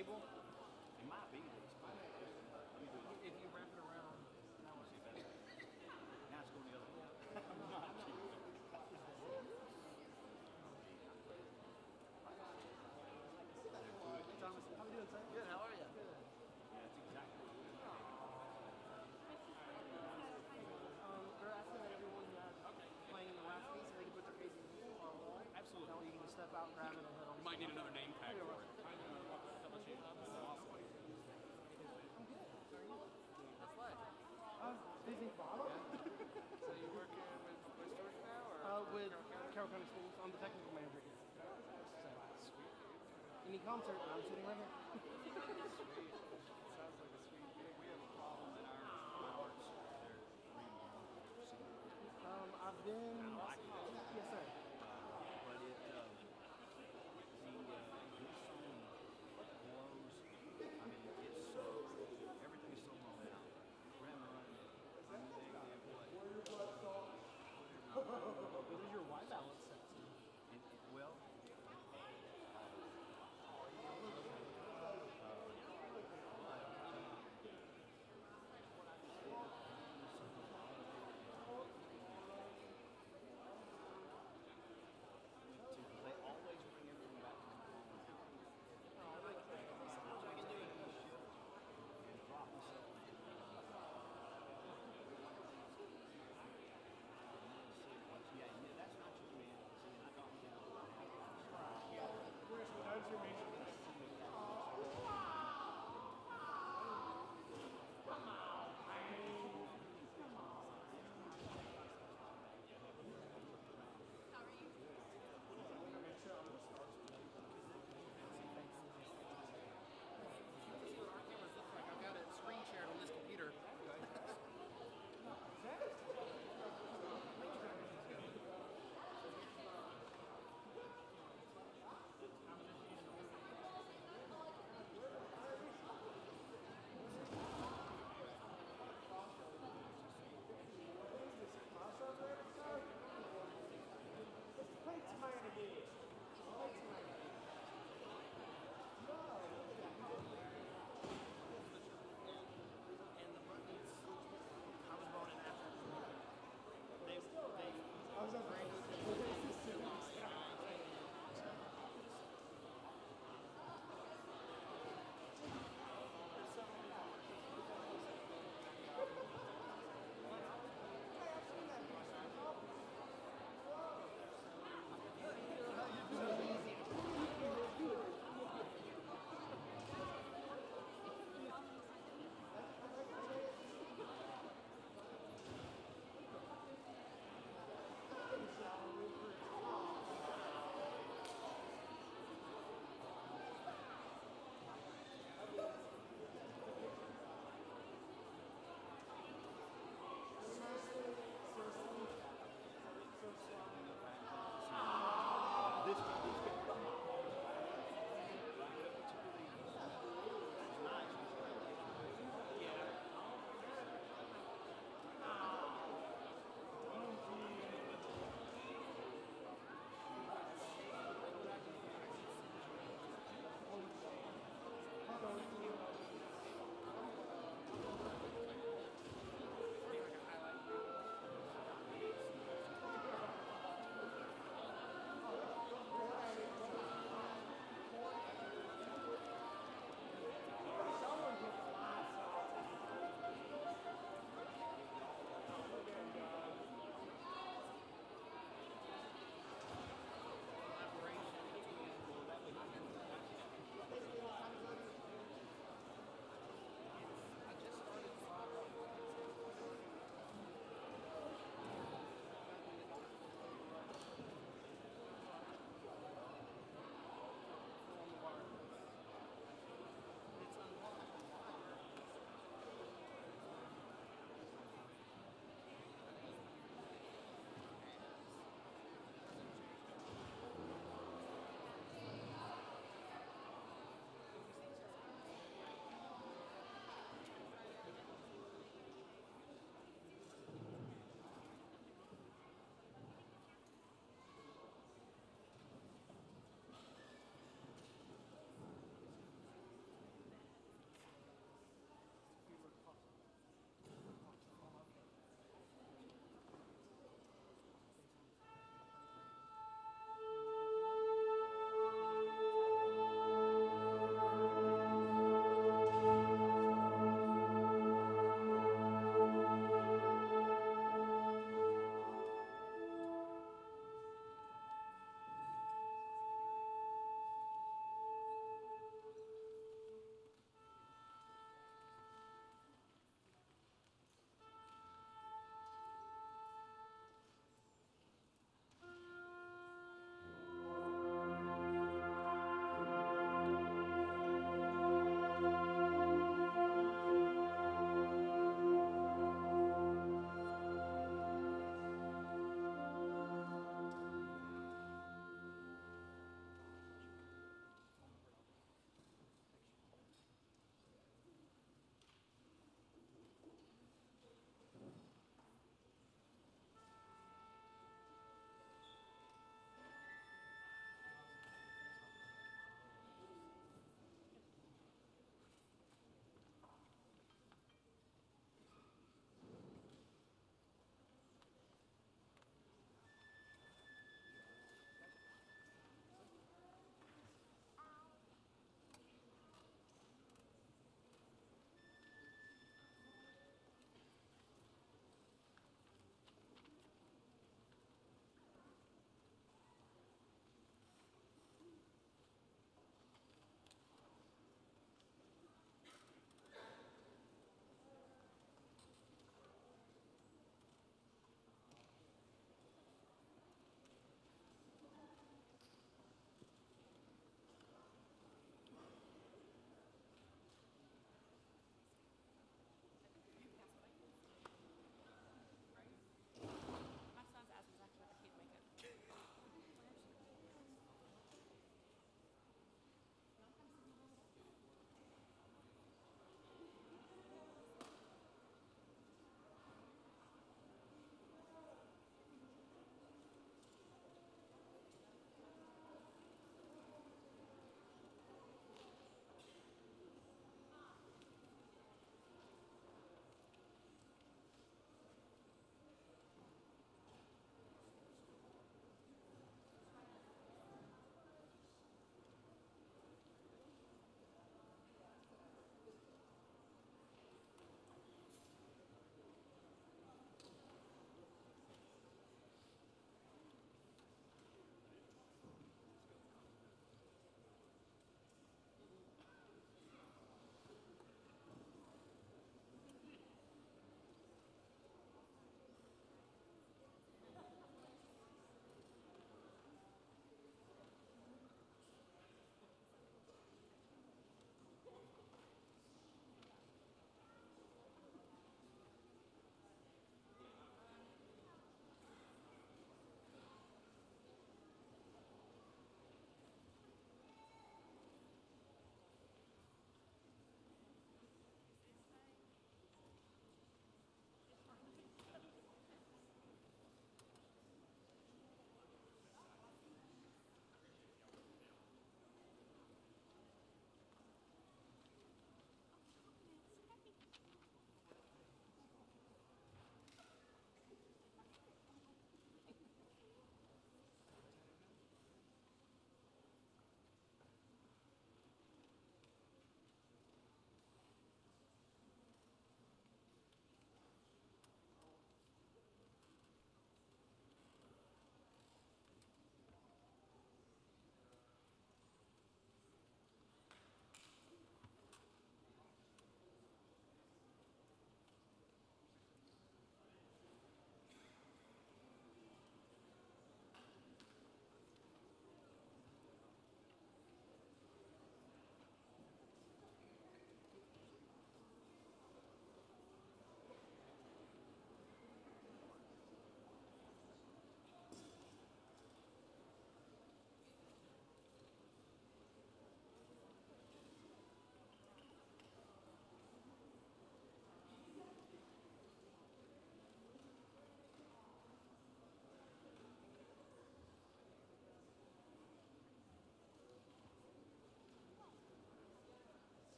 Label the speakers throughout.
Speaker 1: cable?
Speaker 2: It might be this, but
Speaker 1: If you wrap it around,
Speaker 2: I want to see better. Now it's going the other way. I'm not cheating.
Speaker 1: Thomas, how are you doing, sir? Good, how are you? Good.
Speaker 2: Yeah, that's exactly what it is.
Speaker 1: They're asking that everyone who has playing in the last piece so they can put their face in the wall.
Speaker 2: Absolutely.
Speaker 1: That way you can just step out, grab it, and hit on.
Speaker 3: You might need another name tag for it.
Speaker 1: That's live. Busy.
Speaker 4: So you working with West Georgia now, or
Speaker 1: With Carroll County Schools. I'm the technical manager here.
Speaker 4: sweet?
Speaker 1: Any concert, I'm sitting right here.
Speaker 4: Sweet. Sounds like a sweet gig.
Speaker 2: We have a problem in our hours. They're remodeling.
Speaker 1: I've been. Yes, sir.
Speaker 2: But it, the this song blows. I mean, it's so, everything's so long out. We're having to run
Speaker 1: What is your Y balance set to?
Speaker 2: well,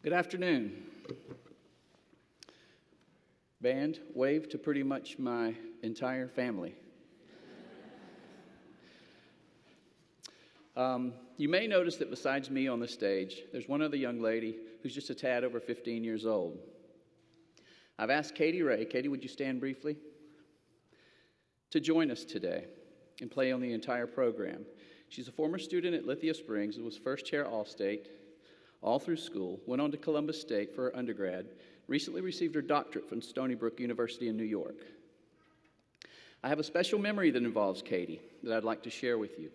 Speaker 3: Good afternoon. Band, wave to pretty much my entire family. You may notice that besides me on the stage, there's one other young lady who's just a tad over 15 years old. I've asked Katie Ray, Katie, would you stand briefly? To join us today and play on the entire program. She's a former student at Lithia Springs and was first chair All-State all through school, went on to Columbus State for her undergrad, recently received her doctorate from Stony Brook University in New York. I have a special memory that involves Katie that I'd like to share with you.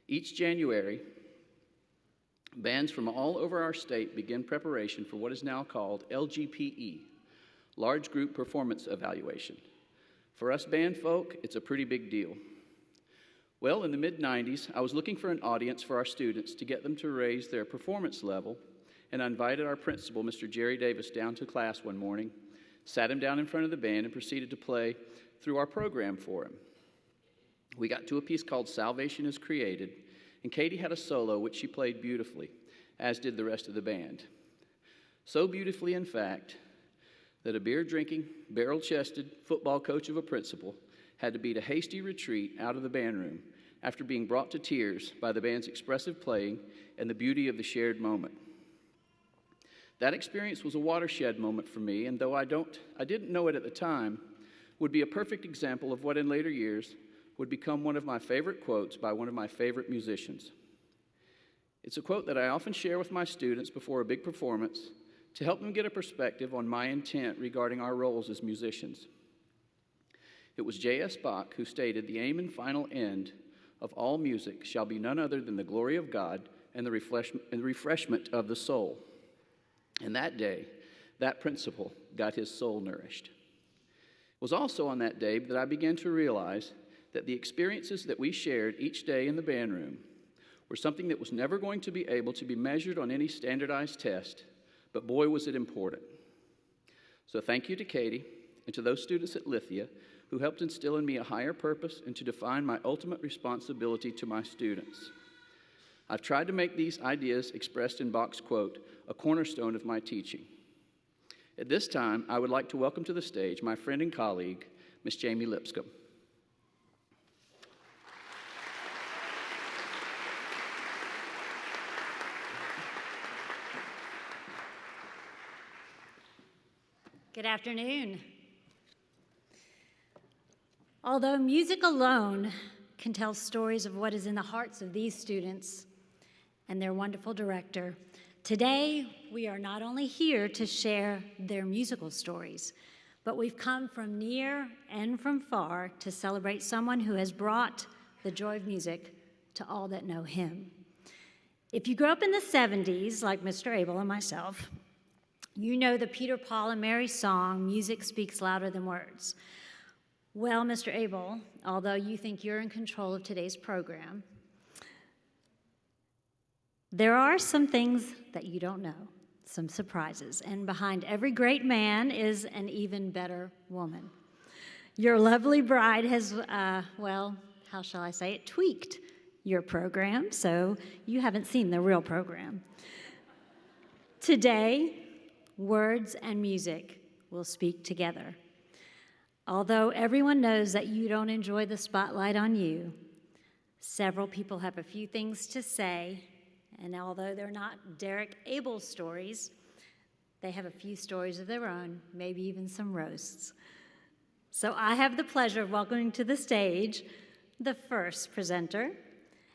Speaker 3: Each January, bands from all over our state begin preparation for what is now called LGPE, Large Group Performance Evaluation. For us band folk, it's a pretty big deal. Well, in the mid-90s, I was looking for an audience for our students to get them to raise their performance level, and I invited our principal, Mr. Jerry Davis, down to class one morning, sat him down in front of the band, and proceeded to play through our program for him. We got to a piece called Salvation is Created, and Katie had a solo which she played beautifully, as did the rest of the band. So beautifully, in fact, that a beer-drinking, barrel-chested football coach of a principal had to beat a hasty retreat out of the band room after being brought to tears by the band's expressive playing and the beauty of the shared moment. That experience was a watershed moment for me, and though I didn't know it at the time, would be a perfect example of what in later years would become one of my favorite quotes by one of my favorite musicians. It's a quote that I often share with my students before a big performance to help them get a perspective on my intent regarding our roles as musicians. It was J.S. Bach who stated, "The aim and final end of all music shall be none other than the glory of God and the refreshment of the soul." And that day, that principle got his soul nourished. It was also on that day that I began to realize that the experiences that we shared each day in the band room were something that was never going to be able to be measured on any standardized test, but boy, was it important. So thank you to Katie and to those students at Lithia who helped instill in me a higher purpose and to define my ultimate responsibility to my students. I've tried to make these ideas expressed in Bach's quote a cornerstone of my teaching. At this time, I would like to welcome to the stage my friend and colleague, Miss Jamie Lipscomb.
Speaker 5: Good afternoon. Although music alone can tell stories of what is in the hearts of these students and their wonderful director, today we are not only here to share their musical stories, but we've come from near and from far to celebrate someone who has brought the joy of music to all that know him. If you grew up in the 70s, like Mr. Abel and myself, you know the Peter, Paul, and Mary song, "Music Speaks Louder Than Words." Well, Mr. Abel, although you think you're in control of today's program, there are some things that you don't know, some surprises, and behind every great man is an even better woman. Your lovely bride has, well, how shall I say it, tweaked your program, so you haven't seen the real program. Today, words and music will speak together. Although everyone knows that you don't enjoy the spotlight on you, several people have a few things to say, and although they're not Derek Abel stories, they have a few stories of their own, maybe even some roasts. So I have the pleasure of welcoming to the stage the first presenter,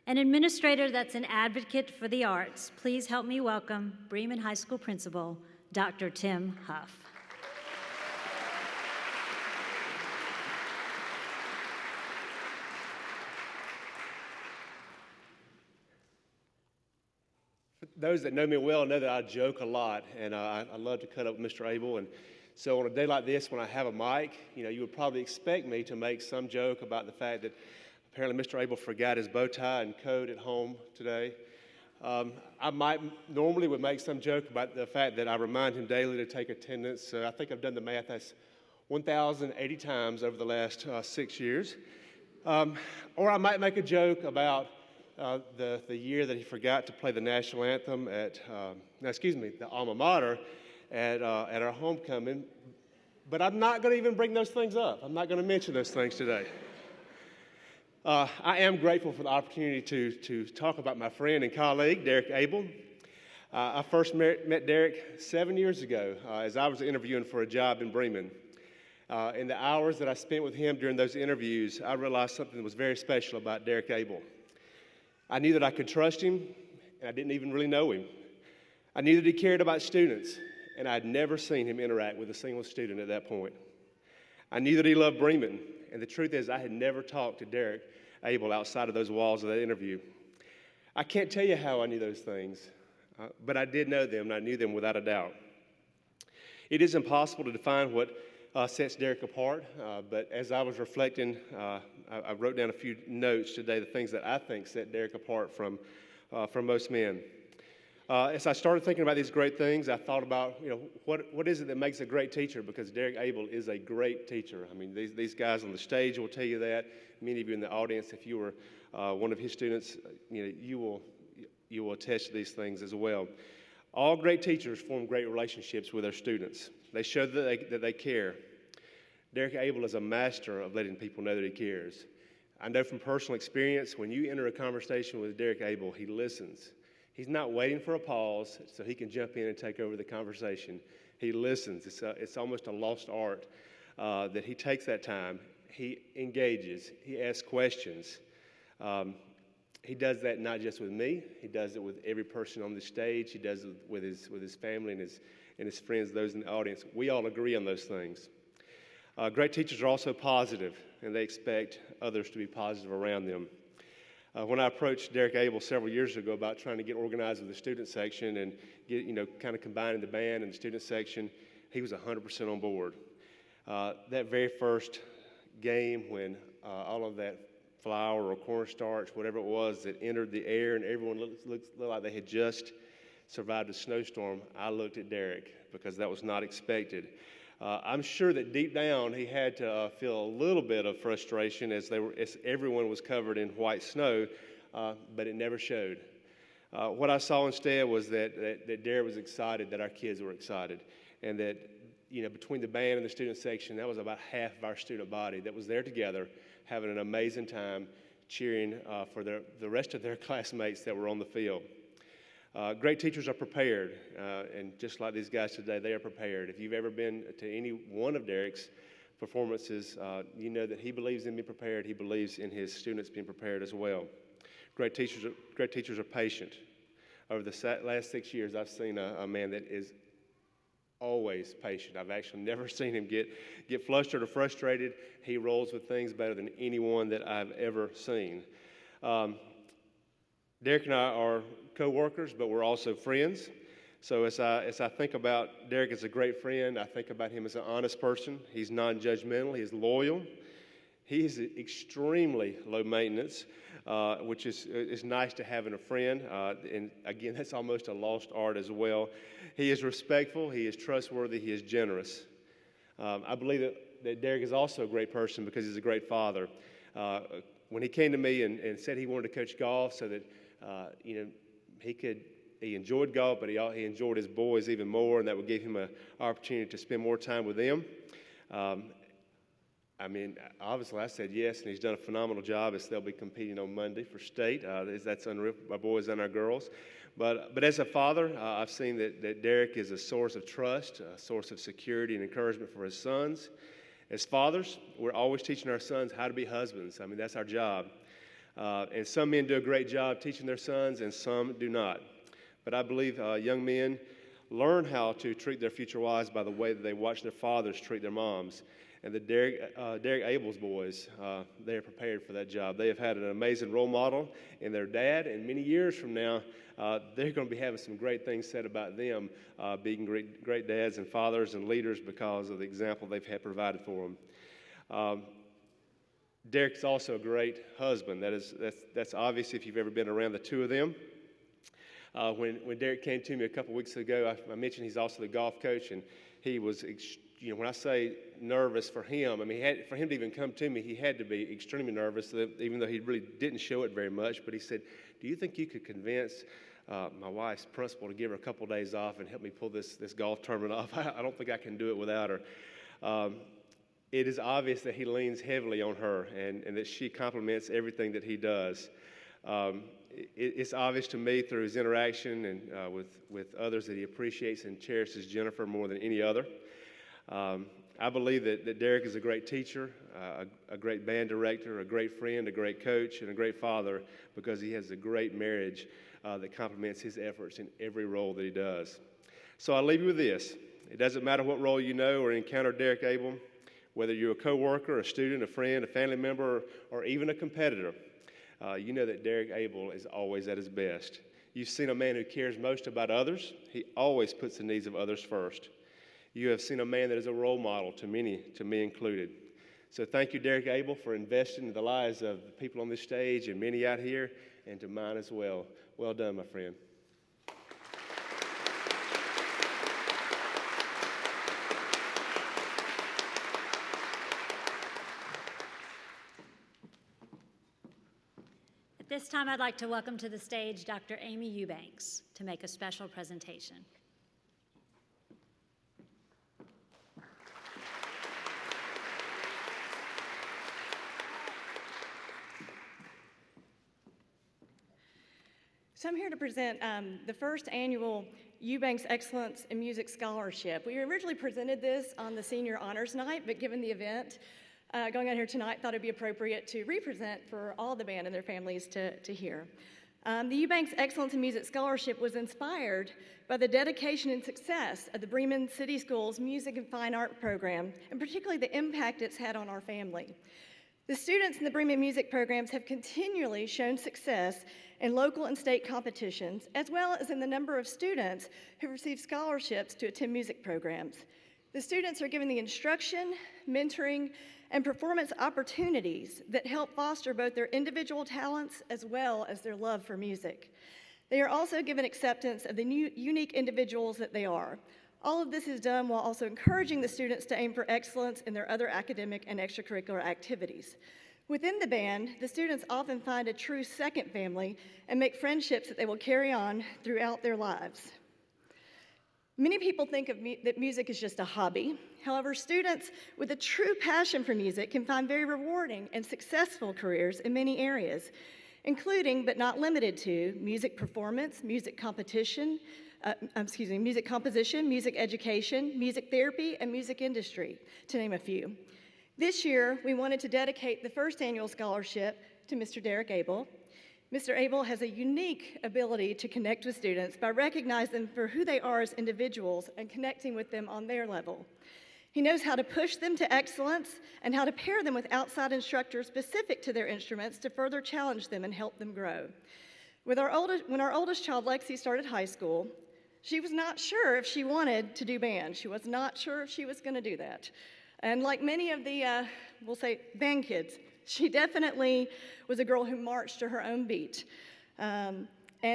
Speaker 5: an administrator that's an advocate for the arts. Please help me welcome Bremen High School Principal, Dr. Tim Huff.
Speaker 6: Those that know me well know that I joke a lot, and I love to cut up with Mr. Abel. And so on a day like this, when I have a mic, you would probably expect me to make some joke about the fact that apparently Mr. Abel forgot his bow tie and coat at home today. I might normally would make some joke about the fact that I remind him daily to take attendance. So I think I've done the math. That's 1,080 times over the last 6 years. Or I might make a joke about the year that he forgot to play the national anthem at, the alma mater at our homecoming. But I'm not going to even bring those things up. I'm not going to mention those things today. I am grateful for the opportunity to talk about my friend and colleague, Derek Abel. I first met Derek 7 years ago as I was interviewing for a job in Bremen. In the hours that I spent with him during those interviews, I realized something that was very special about Derek Abel. I knew that I could trust him, and I didn't even really know him. I knew that he cared about students, and I had never seen him interact with a single student at that point. I knew that he loved Bremen, and the truth is I had never talked to Derek Abel outside of those walls of that interview. I can't tell you how I knew those things, but I did know them, and I knew them without a doubt. It is impossible to define what sets Derek apart, but as I was reflecting, I wrote down a few notes today, the things that I think set Derek apart from most men. As I started thinking about these great things, I thought about, what is it that makes a great teacher? Because Derek Abel is a great teacher. I mean, these guys on the stage will tell you that. Many of you in the audience, if you were one of his students, you will attest to these things as well. All great teachers form great relationships with their students. They show that they care. Derek Abel is a master of letting people know that he cares. I know from personal experience, when you enter a conversation with Derek Abel, he listens. He's not waiting for a pause so he can jump in and take over the conversation. He listens. It's almost a lost art that he takes that time. He engages. He asks questions. He does that not just with me. He does it with every person on the stage. He does it with his family and his friends, those in the audience. We all agree on those things. Great teachers are also positive, and they expect others to be positive around them. When I approached Derek Abel several years ago about trying to get organized with the student section and get, kind of combining the band and the student section, he was 100% on board. That very first game when all of that flour or cornstarch, whatever it was, that entered the air and everyone looked like they had just survived a snowstorm, I looked at Derek because that was not expected. I'm sure that deep down he had to feel a little bit of frustration as everyone was covered in white snow, but it never showed. What I saw instead was that Derek was excited that our kids were excited, and that between the band and the student section, that was about half of our student body that was there together, having an amazing time, cheering for the rest of their classmates that were on the field. Great teachers are prepared, and just like these guys today, they are prepared. If you've ever been to any one of Derek's performances, you know that he believes in being prepared. He believes in his students being prepared as well. Great teachers are patient. Over the last 6 years, I've seen a man that is always patient. I've actually never seen him get flustered or frustrated. He rolls with things better than anyone that I've ever seen. Derek and I are co-workers, but we're also friends. So as I think about Derek as a great friend, I think about him as an honest person. He's non-judgmental. He's loyal. He is extremely low maintenance, which is nice to have in a friend. And again, that's almost a lost art as well. He is respectful. He is trustworthy. He is generous. I believe that Derek is also a great person because he's a great father. When he came to me and said he wanted to coach golf so that he enjoyed golf, but he enjoyed his boys even more, and that would give him an opportunity to spend more time with them. Obviously I said yes, and he's done a phenomenal job as they'll be competing on Monday for state. That's unreal, our boys and our girls. But as a father, I've seen that Derek is a source of trust, a source of security and encouragement for his sons. As fathers, we're always teaching our sons how to be husbands. That's our job. And some men do a great job teaching their sons, and some do not. But I believe young men learn how to treat their future wives by the way that they watch their fathers treat their moms. And the Derek Abel's boys, they are prepared for that job. They have had an amazing role model in their dad, and many years from now, they're going to be having some great things said about them, being great dads and fathers and leaders because of the example they've had provided for them. Derek's also a great husband. That's obvious if you've ever been around the two of them. When Derek came to me a couple weeks ago, I mentioned he's also the golf coach, and he was when I say nervous for him, I mean, for him to even come to me, he had to be extremely nervous, even though he really didn't show it very much. But he said, do you think you could convince my wife's principal to give her a couple days off and help me pull this golf tournament off? I don't think I can do it without her. It is obvious that he leans heavily on her and that she compliments everything that he does. It's obvious to me through his interaction and with others that he appreciates and cherishes Jennifer more than any other. I believe that Derek is a great teacher, a great band director, a great friend, a great coach, and a great father because he has a great marriage that complements his efforts in every role that he does. So I'll leave you with this. It doesn't matter what role you know or encounter Derek Abel, whether you're a coworker, a student, a friend, a family member, or even a competitor. You know that Derek Abel is always at his best. You've seen a man who cares most about others. He always puts the needs of others first. You have seen a man that is a role model to many, to me included. So thank you, Derek Abel, for investing in the lives of the people on this stage and many out here, and to mine as well. Well done, my friend.
Speaker 5: At this time, I'd like to welcome to the stage Dr. Amy Eubanks to make a special presentation.
Speaker 7: So I'm here to present the first annual Eubanks Excellence in Music Scholarship. We originally presented this on the Senior Honors Night, but given the event going on here tonight, thought it'd be appropriate to represent for all the band and their families to hear. The Eubanks Excellence in Music Scholarship was inspired by the dedication and success of the Bremen City Schools Music and Fine Art program, and particularly the impact it's had on our family. The students in the Bremen music programs have continually shown success in local and state competitions, as well as in the number of students who receive scholarships to attend music programs. The students are given the instruction, mentoring, and performance opportunities that help foster both their individual talents as well as their love for music. They are also given acceptance of the unique individuals that they are. All of this is done while also encouraging the students to aim for excellence in their other academic and extracurricular activities. Within the band, the students often find a true second family and make friendships that they will carry on throughout their lives. Many people think of that music is just a hobby. However, students with a true passion for music can find very rewarding and successful careers in many areas, including but not limited to music performance, music competition, music composition, music education, music therapy, and music industry, to name a few. This year, we wanted to dedicate the first annual scholarship to Mr. Derek Abel. Mr. Abel has a unique ability to connect with students by recognizing them for who they are as individuals and connecting with them on their level. He knows how to push them to excellence and how to pair them with outside instructors specific to their instruments to further challenge them and help them grow. When our oldest child, Lexi, started high school, she was not sure if she wanted to do band. She was not sure if she was going to do that. And like many of the, we'll say, band kids, she definitely was a girl who marched to her own beat. And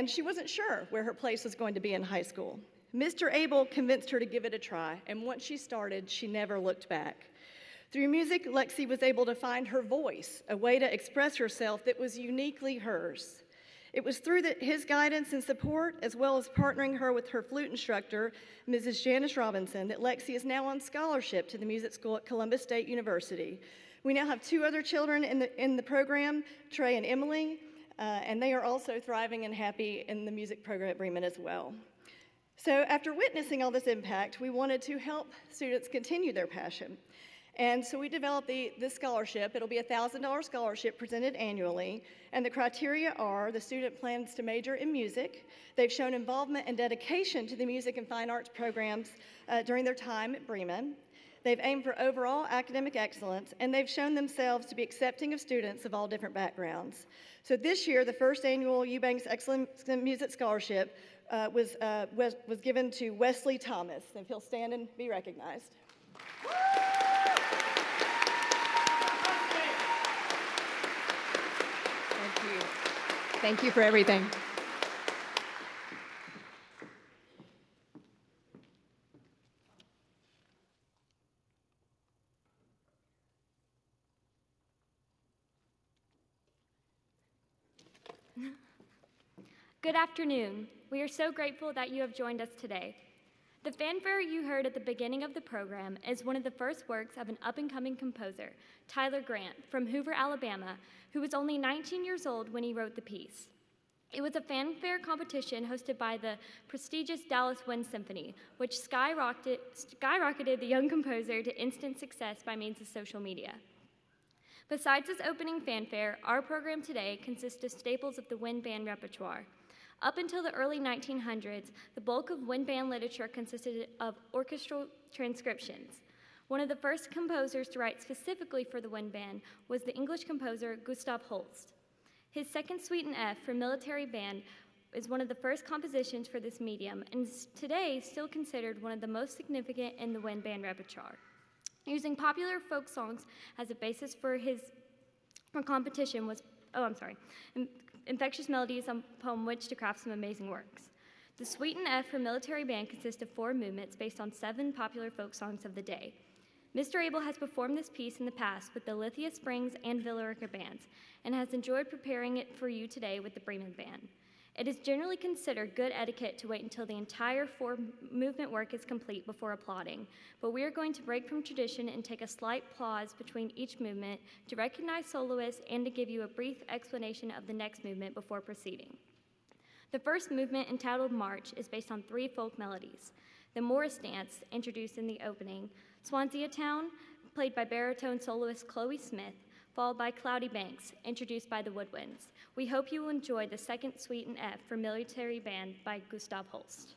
Speaker 7: she wasn't sure where her place was going to be in high school. Mr. Abel convinced her to give it a try, and once she started, she never looked back. Through music, Lexi was able to find her voice, a way to express herself that was uniquely hers. It was through his guidance and support, as well as partnering her with her flute instructor, Mrs. Janice Robinson, that Lexi is now on scholarship to the music school at Columbus State University. We now have 2 other children in the program, Trey and Emily, and they are also thriving and happy in the music program at Bremen as well. So after witnessing all this impact, we wanted to help students continue their passion. And so we developed this scholarship. It'll be a $1,000 scholarship presented annually, and the criteria are the student plans to major in music. They've shown involvement and dedication to the music and fine arts programs during their time at Bremen. They've aimed for overall academic excellence, and they've shown themselves to be accepting of students of all different backgrounds. So this year, the first annual Eubanks Excellence in Music Scholarship was given to Wesley Thomas. If he'll stand and be recognized. Thank you for everything.
Speaker 8: Good afternoon. We are so grateful that you have joined us today. The fanfare you heard at the beginning of the program is one of the first works of an up-and-coming composer, Tyler Grant, from Hoover, Alabama, who was only 19 years old when he wrote the piece. It was a fanfare competition hosted by the prestigious Dallas Wind Symphony, which skyrocketed the young composer to instant success by means of social media. Besides this opening fanfare, our program today consists of staples of the wind band repertoire. Up until the early 1900s, the bulk of wind band literature consisted of orchestral transcriptions. One of the first composers to write specifically for the wind band was the English composer Gustav Holst. His second suite in F for military band is one of the first compositions for this medium and is today still considered one of the most significant in the wind band repertoire. Using popular folk songs as a basis for competition was, infectious melodies upon which to craft some amazing works. The suite in F for military band consists of 4 movements based on 7 popular folk songs of the day. Mr. Abel has performed this piece in the past with the Lithia Springs and Villarica bands and has enjoyed preparing it for you today with the Bremen band. It is generally considered good etiquette to wait until the entire 4-movement work is complete before applauding, but we are going to break from tradition and take a slight pause between each movement to recognize soloists and to give you a brief explanation of the next movement before proceeding. The first movement, entitled March, is based on 3 folk melodies. The Morris Dance, introduced in the opening, Swansea Town, played by baritone soloist Chloe Smith, followed by Cloudy Banks, introduced by the Woodwinds. We hope you will enjoy the second suite in F for military band by Gustav Holst.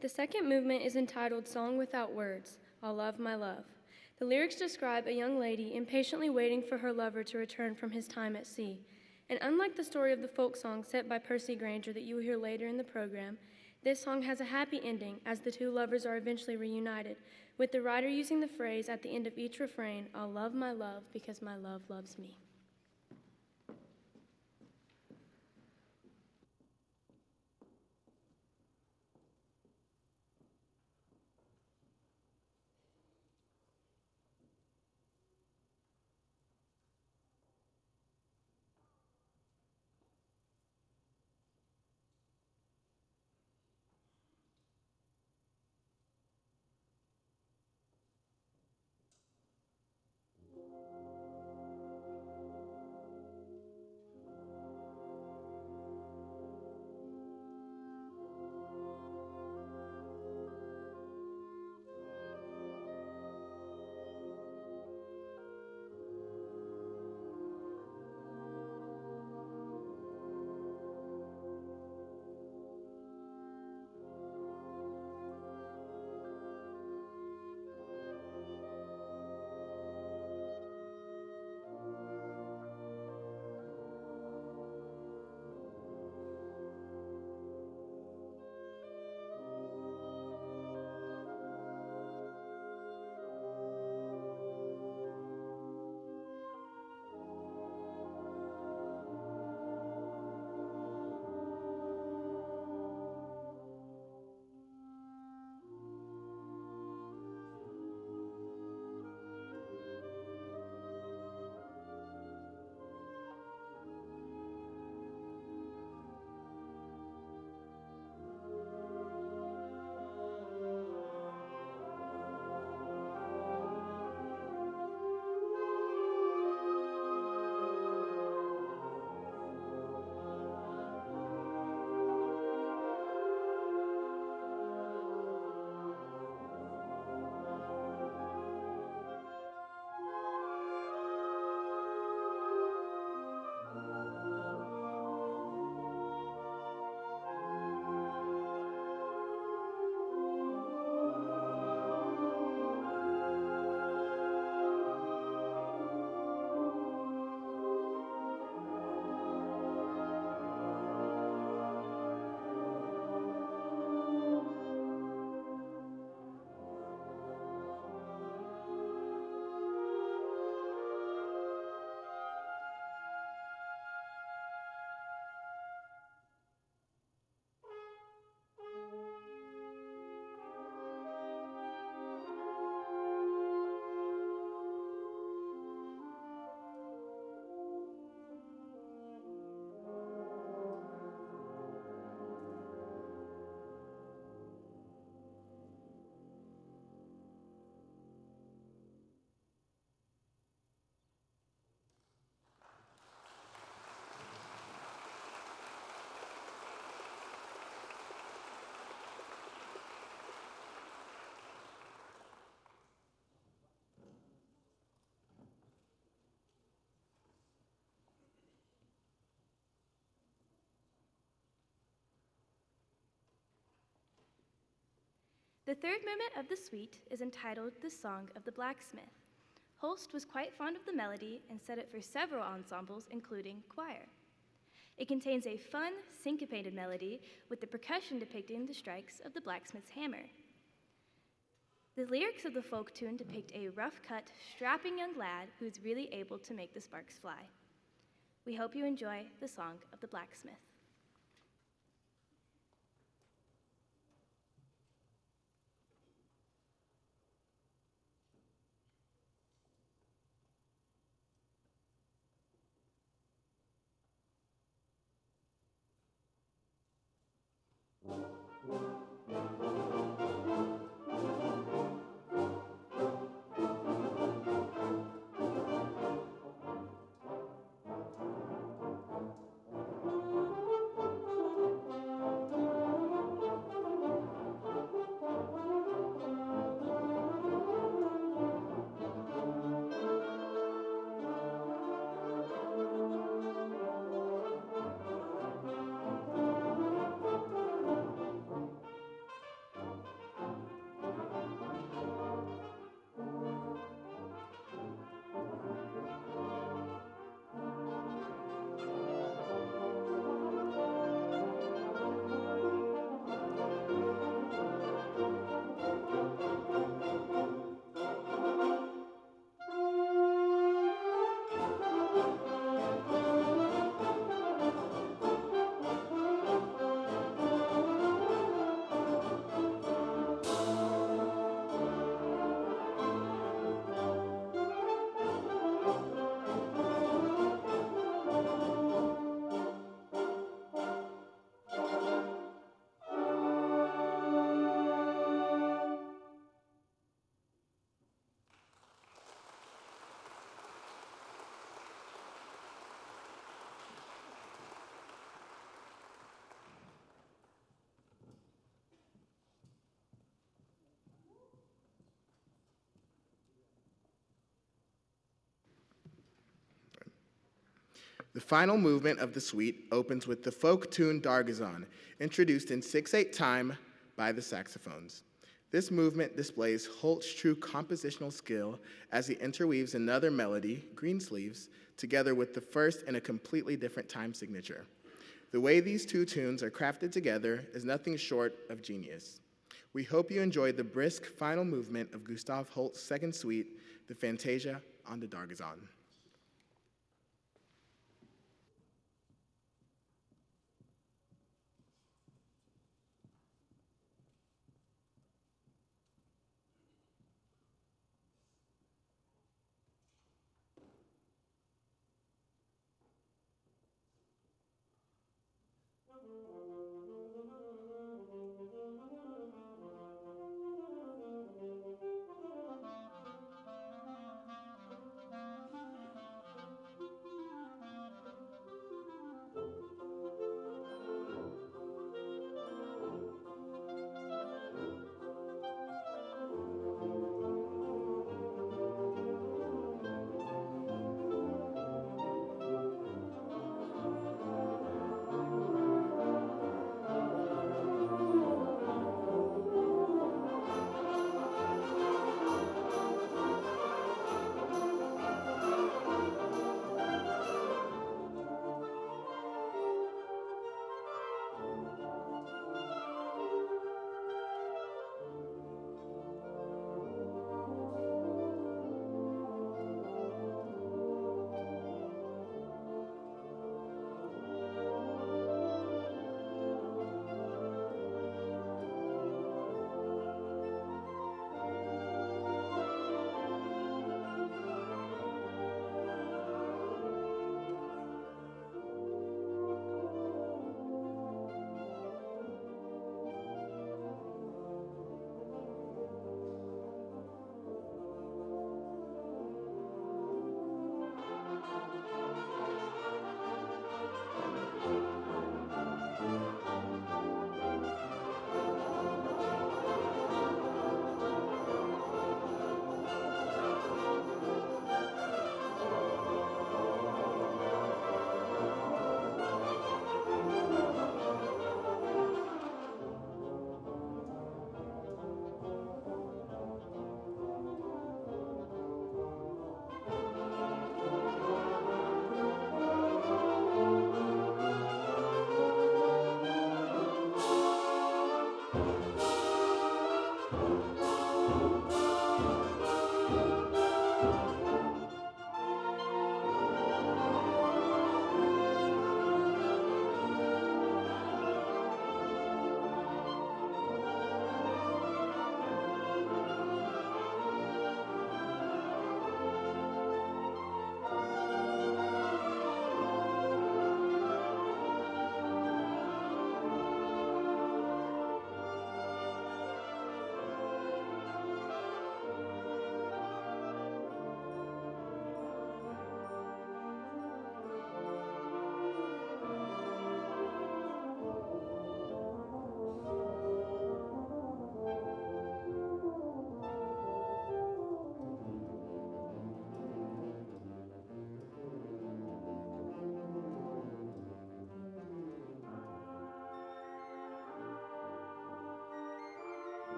Speaker 9: The second movement is entitled Song Without Words, I'll Love My Love. The lyrics describe a young lady impatiently waiting for her lover to return from his time at sea. And unlike the story of the folk song set by Percy Granger that you will hear later in the program, this song has a happy ending as the two lovers are eventually reunited, with the writer using the phrase at the end of each refrain, I'll love my love because my love loves me.
Speaker 10: The third movement of the suite is entitled The Song of the Blacksmith. Holst was quite fond of the melody and set it for several ensembles, including choir. It contains a fun, syncopated melody with the percussion depicting the strikes of the blacksmith's hammer. The lyrics of the folk tune depict a rough-cut, strapping young lad who's really able to make the sparks fly. We hope you enjoy The Song of the Blacksmith.
Speaker 11: The final movement of the suite opens with the folk tune Dargazon, introduced in 6/8 time by the saxophones. This movement displays Holt's true compositional skill as he interweaves another melody, Greensleeves, together with the first in a completely different time signature. The way these two tunes are crafted together is nothing short of genius. We hope you enjoy the brisk final movement of Gustav Holst's second suite, the Fantasia on the Dargazon.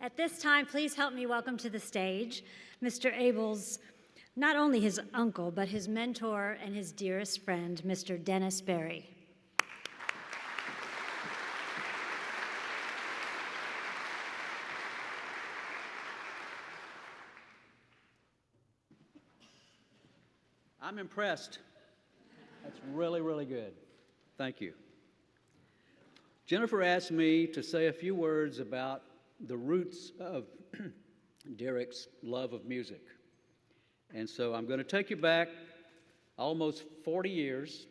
Speaker 5: At this time, please help me welcome to the stage Mr. Abel's, not only his uncle, but his mentor and his dearest friend, Mr. Dennis Berry.
Speaker 2: I'm impressed. That's really, really good. Thank you. Jennifer asked me to say a few words about the roots of Derek's love of music. And so I'm going to take you back almost 40 years.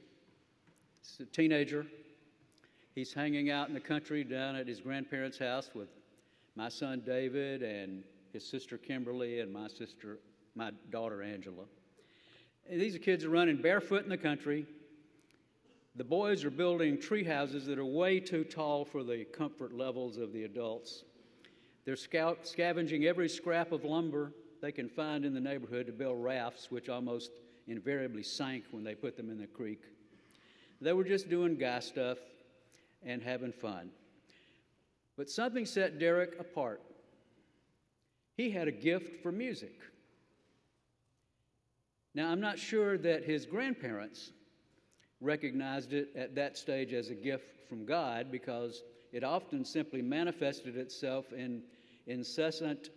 Speaker 2: He's a teenager. He's hanging out in the country down at his grandparents' house with my son David and his sister Kimberly and my daughter Angela. And these kids are running barefoot in the country. The boys are building tree houses that are way too tall for the comfort levels of the adults. They're scavenging every scrap of lumber they can find in the neighborhood to build rafts, which almost invariably sank when they put them in the creek. They were just doing guy stuff and having fun. But something set Derek apart. He had a gift for music. Now, I'm not sure that his grandparents recognized it at that stage as a gift from God, because it often simply manifested itself in incessant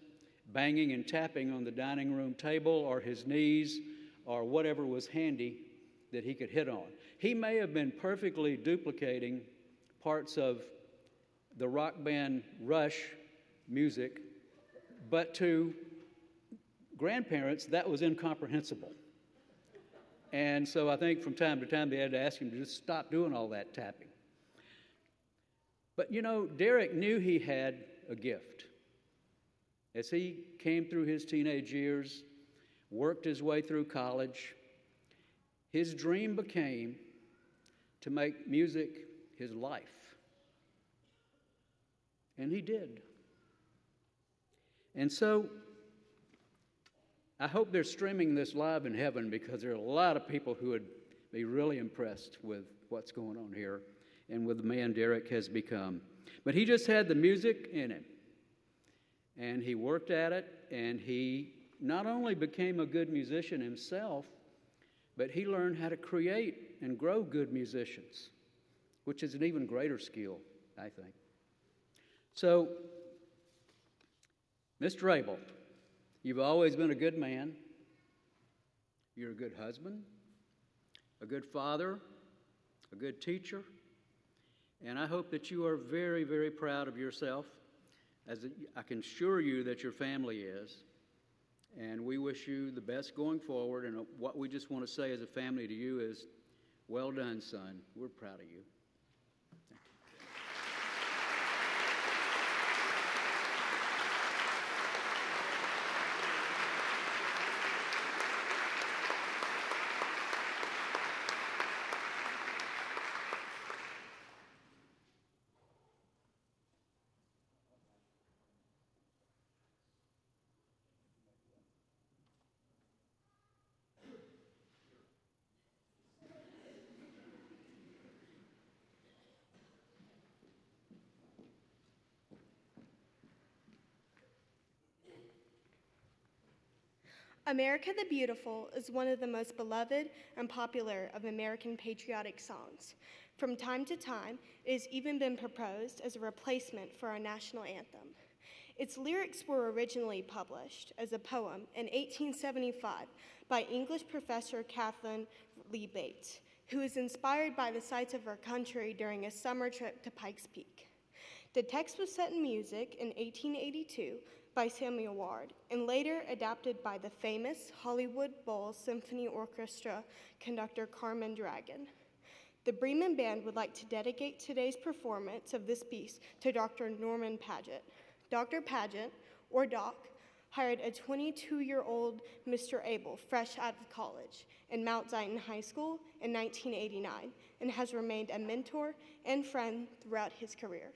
Speaker 2: banging and tapping on the dining room table or his knees or whatever was handy that he could hit on. He may have been perfectly duplicating parts of the rock band Rush music, but to grandparents, that was incomprehensible. And so I think from time to time they had to ask him to just stop doing all that tapping. But you know, Derek knew he had a gift. As he came through his teenage years, worked his way through college, his dream became to make music his life. And he did. And so I hope they're streaming this live in heaven, because there are a lot of people who would be really impressed with what's going on here and with the man Derek has become. But he just had the music in him. And he worked at it, and he not only became a good musician himself, but he learned how to create and grow good musicians, which is an even greater skill, I think. So, Mr. Abel, you've always been a good man. You're a good husband, a good father, a good teacher, and I hope that you are very, very proud of yourself, as I can assure you that your family is. And we wish you the best going forward, and what we just want to say as a family to you is, well done, son. We're proud of you.
Speaker 12: America the Beautiful is one of the most beloved and popular of American patriotic songs. From time to time, it has even been proposed as a replacement for our national anthem. Its lyrics were originally published as a poem in 1875 by English professor Kathleen Lee Bates, who was inspired by the sights of her country during a summer trip to Pikes Peak. The text was set in music in 1882 by Samuel Ward, and later adapted by the famous Hollywood Bowl Symphony Orchestra conductor Carmen Dragon. The Bremen Band would like to dedicate today's performance of this piece to Dr. Norman Paget. Dr. Paget, or Doc, hired a 22-year-old Mr. Abel fresh out of college in Mount Zion High School in 1989, and has remained a mentor and friend throughout his career.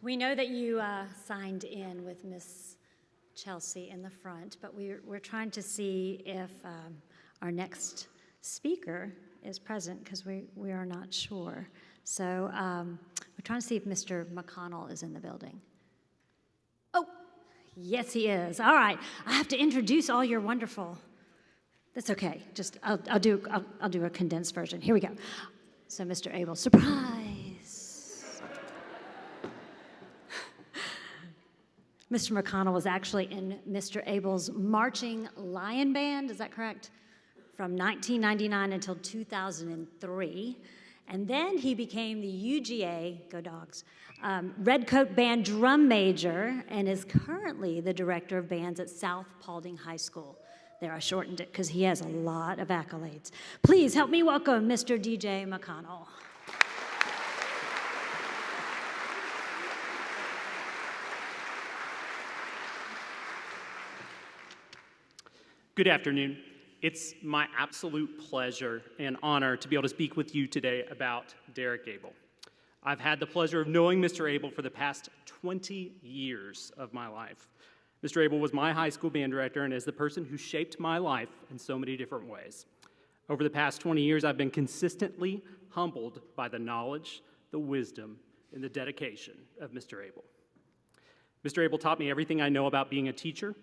Speaker 5: We know that you signed in with Miss Chelsea in the front, but we're trying to see if our next speaker is present because we are not sure. So we're trying to see if Mr. McConnell is in the building. Oh, yes, he is. All right, I have to introduce all your wonderful. That's okay. Just I'll do a condensed version. Here we go. So, Mr. Abel, surprise. Mr. McConnell was actually in Mr. Abel's marching lion band, is that correct? From 1999 until 2003. And then he became the UGA, go Dogs, Redcoat Band drum major and is currently the director of bands at South Paulding High School. There, I shortened it because he has a lot of accolades. Please help me welcome Mr. DJ McConnell.
Speaker 13: Good afternoon. It's my absolute pleasure and honor to be able to speak with you today about Derek Abel. I've had the pleasure of knowing Mr. Abel for the past 20 years of my life. Mr. Abel was my high school band director and is the person who shaped my life in so many different ways. Over the past 20 years, I've been consistently humbled by the knowledge, the wisdom, and the dedication of Mr. Abel. Mr. Abel taught me everything I know about being a teacher.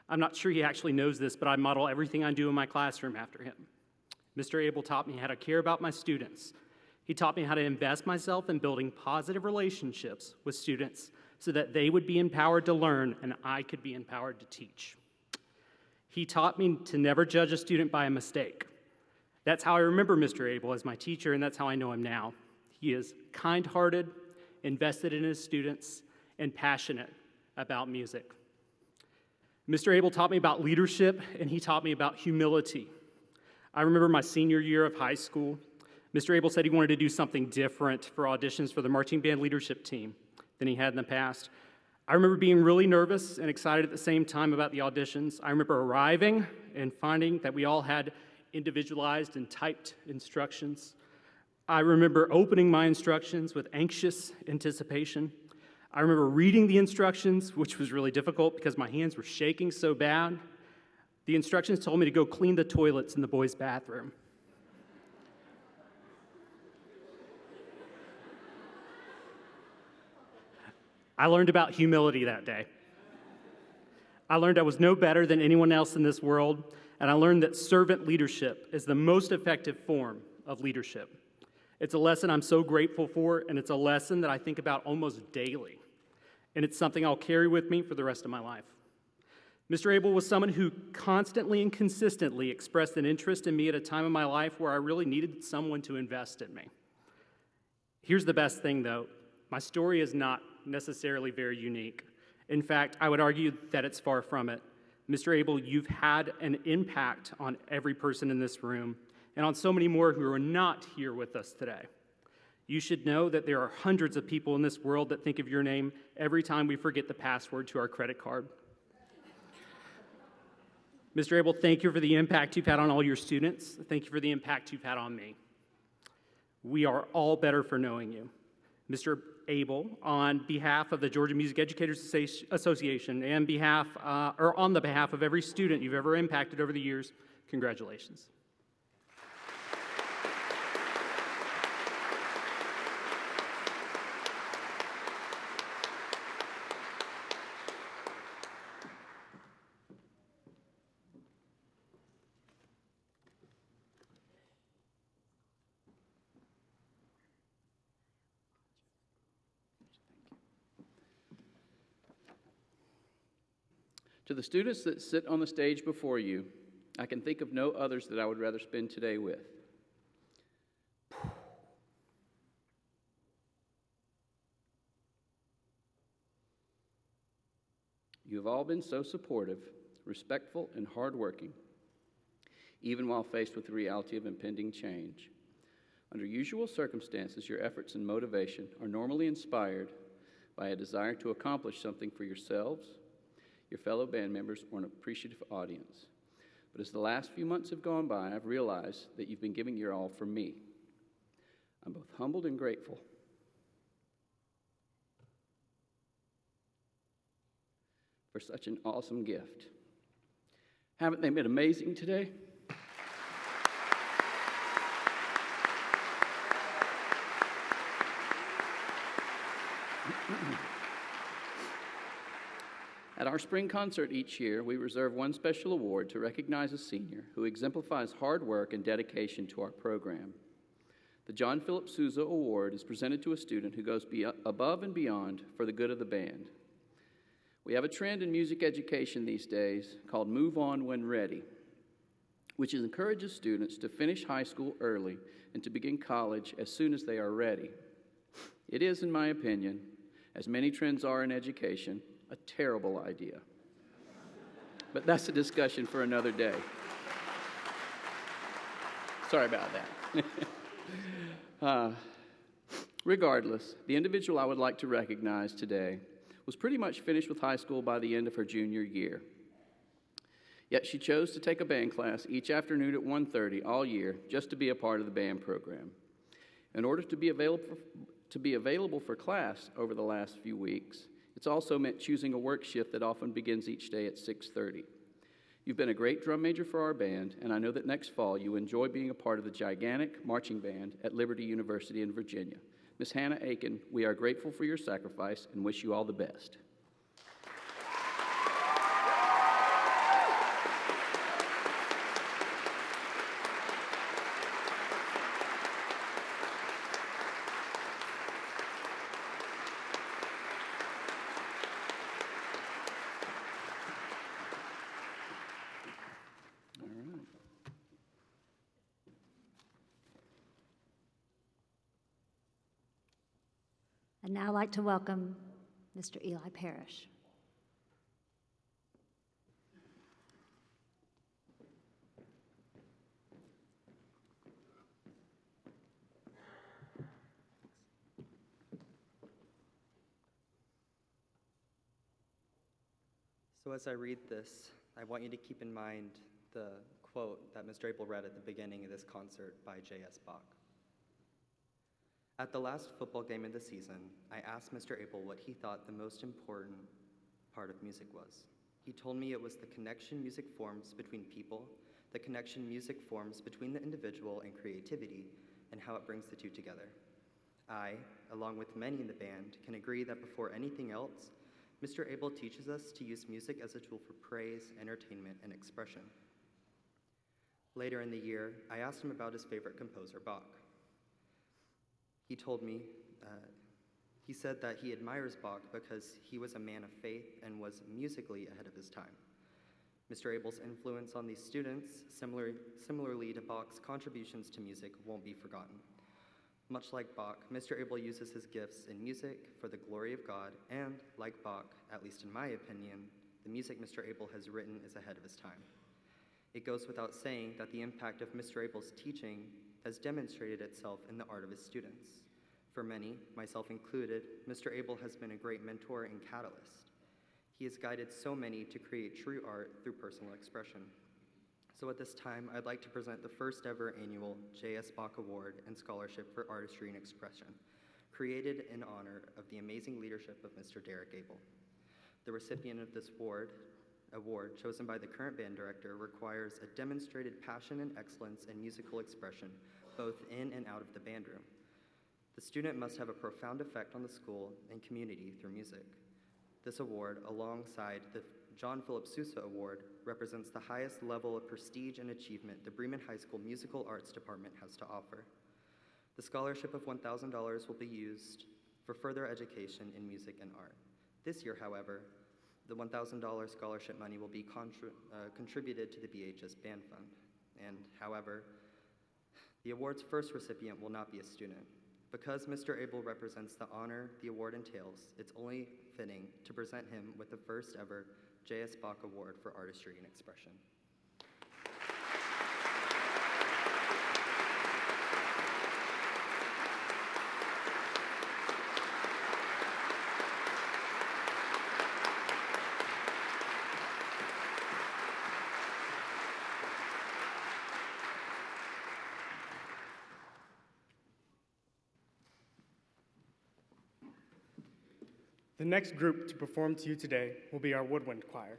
Speaker 13: I'm not sure he actually knows this, but I model everything I do in my classroom after him. Mr. Abel taught me how to care about my students. He taught me how to invest myself in building positive relationships with students so that they would be empowered to learn and I could be empowered to teach. He taught me to never judge a student by a mistake. That's how I remember Mr. Abel as my teacher, and that's how I know him now. He is kind-hearted, invested in his students, and passionate about music. Mr. Abel taught me about leadership, and he taught me about humility. I remember my senior year of high school. Mr. Abel said he wanted to do something different for auditions for the marching band leadership team than he had in the past. I remember being really nervous and excited at the same time about the auditions. I remember arriving and finding that we all had individualized and typed instructions. I remember opening my instructions with anxious anticipation. I remember reading the instructions, which was really difficult because my hands were shaking so bad. The instructions told me to go clean the toilets in the boys' bathroom. I learned about humility that day. I learned I was no better than anyone else in this world, and I learned that servant leadership is the most effective form of leadership. It's a lesson I'm so grateful for, and it's a lesson that I think about almost daily. And it's something I'll carry with me for the rest of my life. Mr. Abel was someone who constantly and consistently expressed an interest in me at a time in my life where I really needed someone to invest in me. Here's the best thing, though. My story is not necessarily very unique. In fact, I would argue that it's far from it. Mr. Abel, you've had an impact on every person in this room and on so many more who are not here with us today. You should know that there are hundreds of people in this world that think of your name every time we forget the password to our credit card. Mr. Abel, thank you for the impact you've had on all your students. Thank you for the impact you've had on me. We are all better for knowing you. Mr. Abel, on behalf of the Georgia Music Educators Association and on the behalf of every student you've ever impacted over the years, congratulations.
Speaker 3: To the students that sit on the stage before you, I can think of no others that I would rather spend today with. You have all been so supportive, respectful, and hardworking, even while faced with the reality of impending change. Under usual circumstances, your efforts and motivation are normally inspired by a desire to accomplish something for yourselves, your fellow band members, or an appreciative audience. But as the last few months have gone by, I've realized that you've been giving your all for me. I'm both humbled and grateful. for such an awesome gift. Haven't they been amazing today? At our spring concert each year, we reserve one special award to recognize a senior who exemplifies hard work and dedication to our program. The John Philip Sousa Award is presented to a student who goes above and beyond for the good of the band. We have a trend in music education these days called Move On When Ready, which encourages students to finish high school early and to begin college as soon as they are ready. It is, in my opinion, as many trends are in education, a terrible idea. But that's a discussion for another day. Sorry about that. Regardless, the individual I would like to recognize today was pretty much finished with high school by the end of her junior year. Yet she chose to take a band class each afternoon at 1:30 all year just to be a part of the band program. In order to be available for class over the last few weeks, it's also meant choosing a work shift that often begins each day at 6:30. You've been a great drum major for our band, and I know that next fall you enjoy being a part of the gigantic marching band at Liberty University in Virginia. Miss Hannah Aiken, we are grateful for your sacrifice and wish you all the best.
Speaker 5: I'd now like to welcome Mr. Eli Parrish.
Speaker 14: So as I read this, I want you to keep in mind the quote that Mr. Abel read at the beginning of this concert by J.S. Bach. At the last football game of the season, I asked Mr. Abel what he thought the most important part of music was. He told me it was the connection music forms between people, the connection music forms between the individual and creativity, and how it brings the two together. I, along with many in the band, can agree that before anything else, Mr. Abel teaches us to use music as a tool for praise, entertainment, and expression. Later in the year, I asked him about his favorite composer, Bach. He told me, he said that he admires Bach because he was a man of faith and was musically ahead of his time. Mr. Abel's influence on these students, similarly to Bach's contributions to music, won't be forgotten. Much like Bach, Mr. Abel uses his gifts in music for the glory of God, and like Bach, at least in my opinion, the music Mr. Abel has written is ahead of his time. It goes without saying that the impact of Mr. Abel's teaching has demonstrated itself in the art of his students. For many, myself included, Mr. Abel has been a great mentor and catalyst. He has guided so many to create true art through personal expression. So at this time, I'd like to present the first ever annual J.S. Bach Award and Scholarship for Artistry and Expression, created in honor of the amazing leadership of Mr. Derek Abel. The recipient of this award, chosen by the current band director, requires a demonstrated passion and excellence in musical expression, both in and out of the band room. The student must have a profound effect on the school and community through music. This award, alongside the John Philip Sousa Award, represents the highest level of prestige and achievement the Bremen High School Musical Arts Department has to offer. The scholarship of $1,000 will be used for further education in music and art. This year, however, the $1,000 scholarship money will be contributed to the BHS Band Fund. And however, the award's first recipient will not be a student. Because Mr. Abel represents the honor the award entails, it's only fitting to present him with the first ever J.S. Bach Award for Artistry and Expression.
Speaker 15: The next group to perform to you today will be our woodwind choir.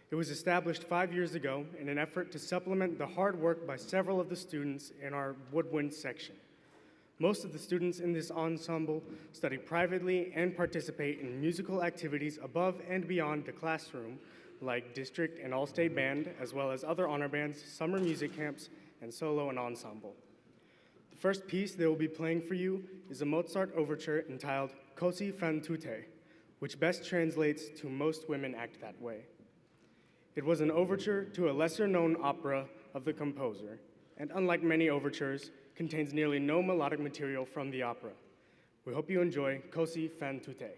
Speaker 15: It was established 5 years ago in an effort to supplement the hard work by several of the students in our woodwind section. Most of the students in this ensemble study privately and participate in musical activities above and beyond the classroom, like district and all-state band, as well as other honor bands, summer music camps, and solo and ensemble. The first piece they will be playing for you is a Mozart overture entitled Così fan tutte, which best translates to Most Women Act That Way. It was an overture to a lesser-known opera of the composer, and unlike many overtures, contains nearly no melodic material from the opera. We hope you enjoy Così fan tutte.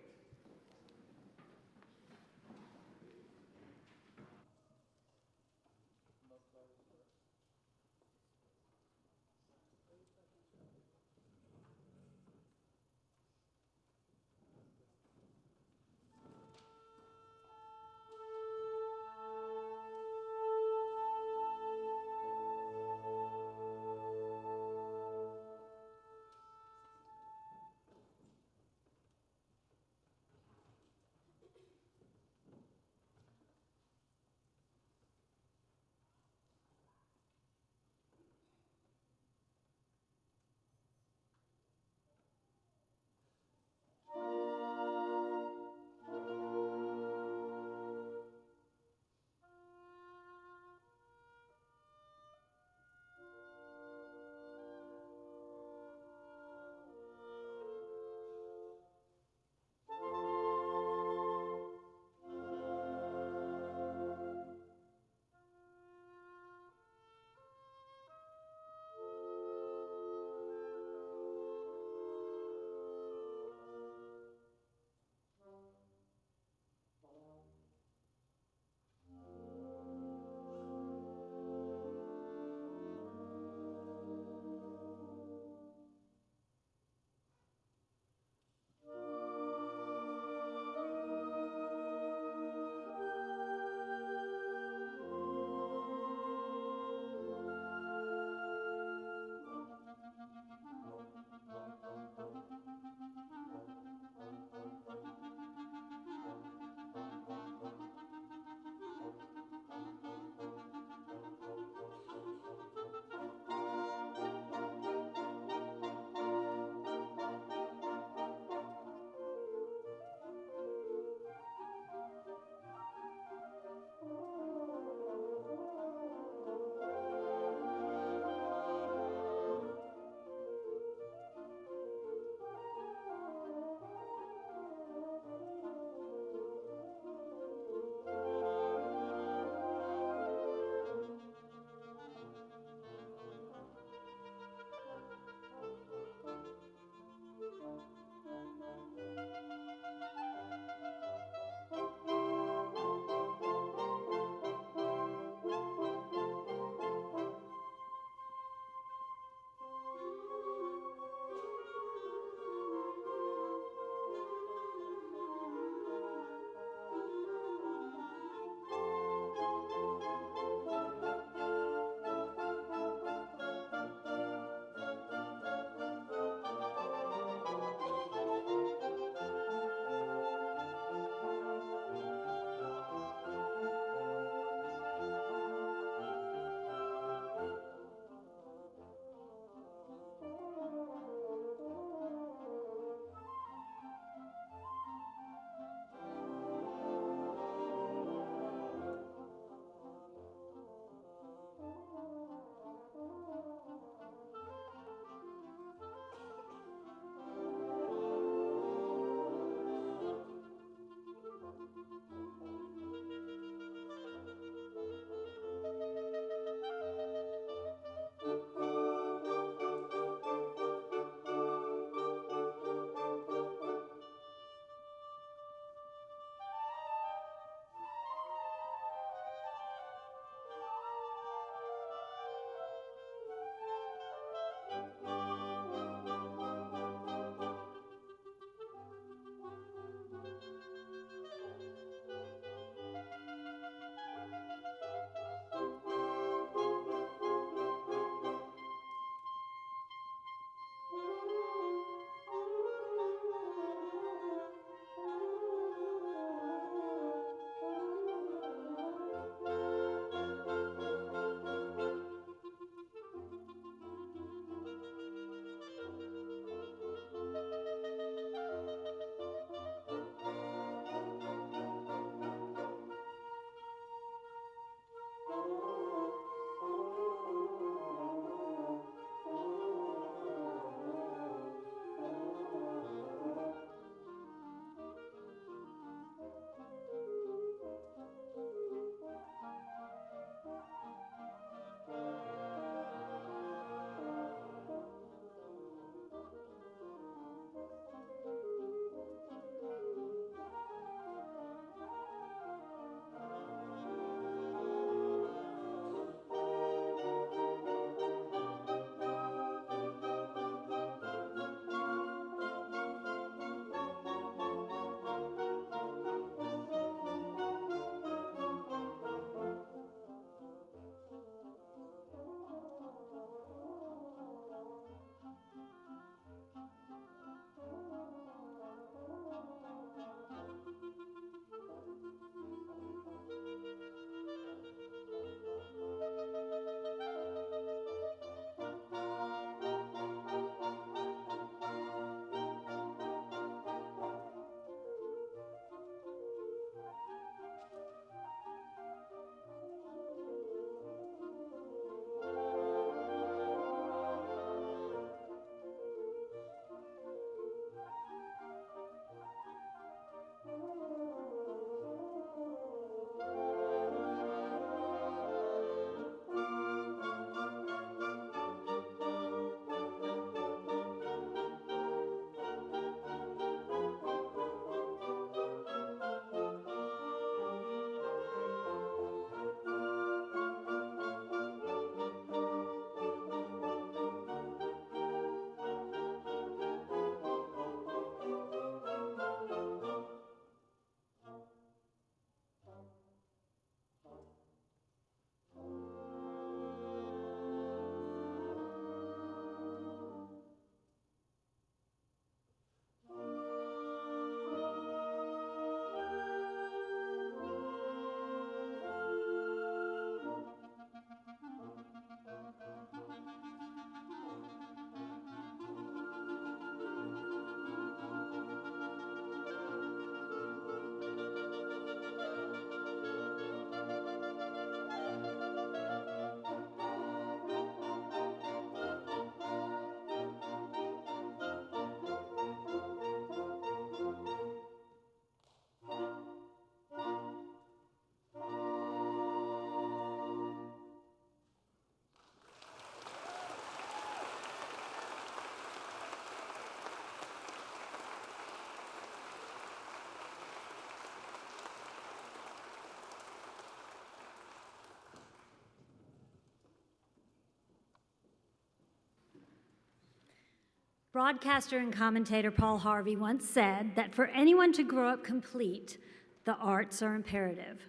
Speaker 5: Broadcaster and commentator Paul Harvey once said that for anyone to grow up complete, the arts are imperative.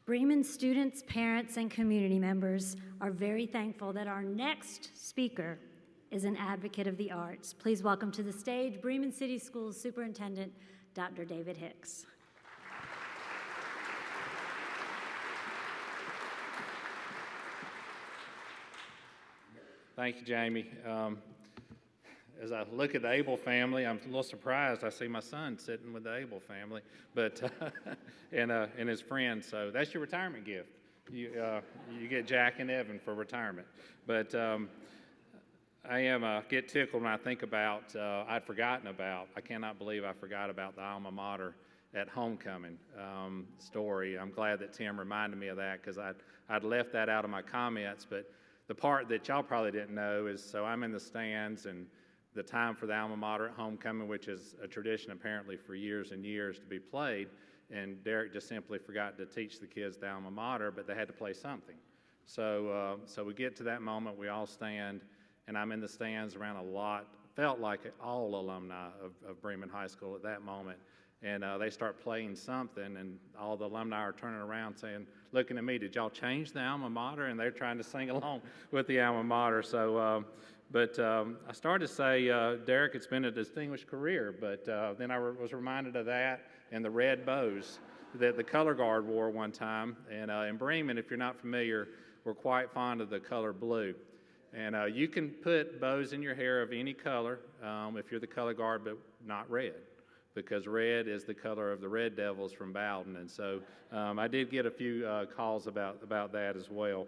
Speaker 5: Bremen students, parents, and community members are very thankful that our next speaker is an advocate of the arts. Please welcome to the stage Bremen City Schools Superintendent, Dr. David Hicks.
Speaker 16: Thank you, Jamie. As I look at the Abel family, I'm a little surprised. I see my son sitting with the Abel family, but and his friends. So that's your retirement gift. You get Jack and Evan for retirement. But I get tickled when I think about I'd forgotten about. I cannot believe I forgot about the alma mater at homecoming story. I'm glad that Tim reminded me of that because I'd left that out of my comments. But the part that y'all probably didn't know is so I'm in the stands and the time for the alma mater at homecoming, which is a tradition apparently for years and years to be played, and Derek just simply forgot to teach the kids the alma mater, but they had to play something. So we get to that moment, we all stand, and I'm in the stands around felt like all alumni of Bremen High School at that moment, and they start playing something, and all the alumni are turning around saying, looking at me, did y'all change the alma mater? And they're trying to sing along with the alma mater. So, I started to say, Derek, it's been a distinguished career, but then I was reminded of that and the red bows that the color guard wore one time. And in Bremen, if you're not familiar, we're quite fond of the color blue. And you can put bows in your hair of any color if you're the color guard, but not red, because red is the color of the Red Devils from Bowden. And so I did get a few calls about that as well.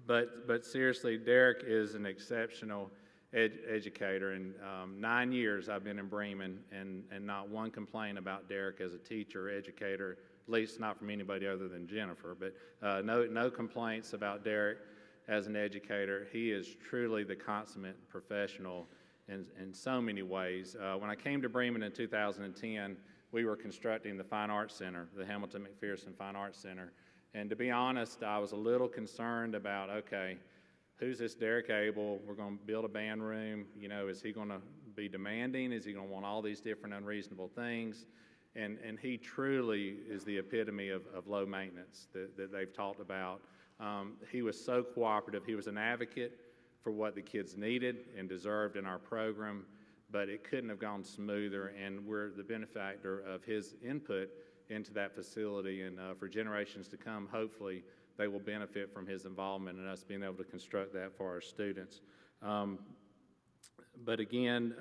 Speaker 16: But seriously, Derek is an exceptional educator. And 9 years I've been in Bremen, and not one complaint about Derek as a teacher or educator, at least not from anybody other than Jennifer. But no complaints about Derek as an educator. He is truly the consummate professional in so many ways. When I came to Bremen in 2010, we were constructing the Fine Arts Center, the Hamilton McPherson Fine Arts Center. And to be honest, I was a little concerned about, okay, who's this Derek Abel? We're going to build a band room. You know, is he going to be demanding? Is he going to want all these different unreasonable things? And he truly is the epitome of low maintenance that they've talked about. He was so cooperative. He was an advocate for what the kids needed and deserved in our program, but it couldn't have gone smoother, and we're the benefactor of his input into that facility, and for generations to come, hopefully, they will benefit from his involvement and us being able to construct that for our students. But again,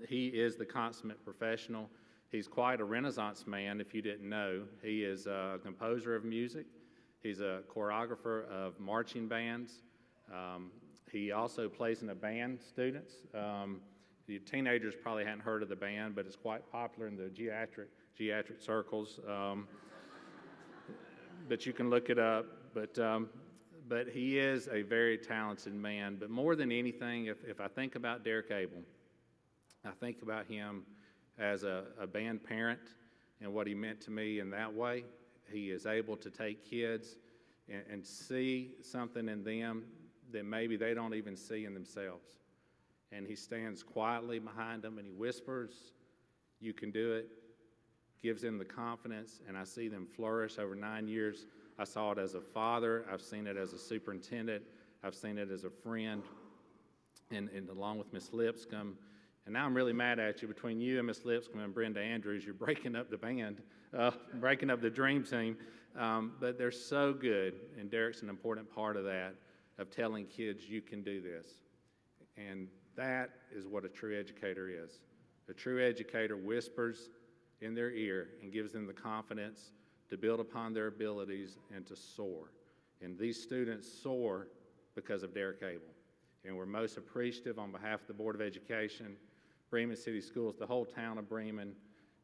Speaker 16: he is the consummate professional. He's quite a Renaissance man, if you didn't know. He is a composer of music. He's a choreographer of marching bands. He also plays in a band, students. The teenagers probably hadn't heard of the band, but it's quite popular in the geriatric circles. But you can look it up. But he is a very talented man. But more than anything, if I think about Derek Abel, I think about him as a band parent and what he meant to me in that way. He is able to take kids and see something in them that maybe they don't even see in themselves. And he stands quietly behind them and he whispers, "You can do it," gives them the confidence, and I see them flourish over 9 years. I saw it as a father, I've seen it as a superintendent, I've seen it as a friend, and along with Miss Lipscomb. And now I'm really mad at you. Between you and Miss Lipscomb and Brenda Andrews, you're breaking up the band, breaking up the dream team. But they're so good, and Derek's an important part of that, of telling kids you can do this. And that is what a true educator is. A true educator whispers in their ear and gives them the confidence to build upon their abilities and to soar. And these students soar because of Derek Abel. And we're most appreciative on behalf of the Board of Education, Bremen City Schools, the whole town of Bremen,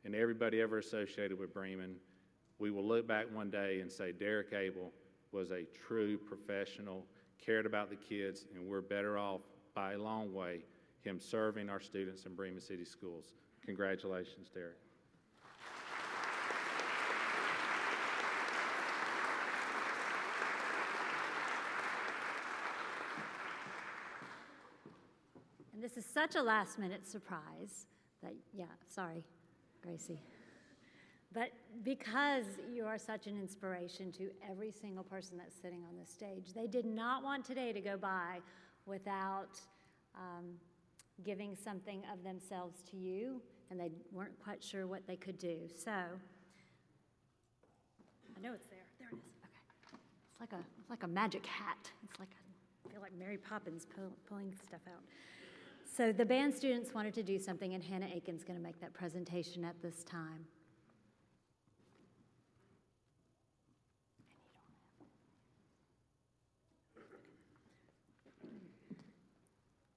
Speaker 16: and everybody ever associated with Bremen. We will look back one day and say Derek Abel was a true professional, cared about the kids, and we're better off by a long way him serving our students in Bremen City Schools. Congratulations, Derek.
Speaker 5: And This is such a last-minute surprise that, yeah, sorry, Gracie. But because you are such an inspiration to every single person that's sitting on this stage, they did not want today to go by without giving something of themselves to you, and they weren't quite sure what they could do. So, I know it's there. There it is. Okay. It's like a magic hat. It's like I feel like Mary Poppins pulling stuff out. So the band students wanted to do something, and Hannah Aiken's going to make that presentation at this time.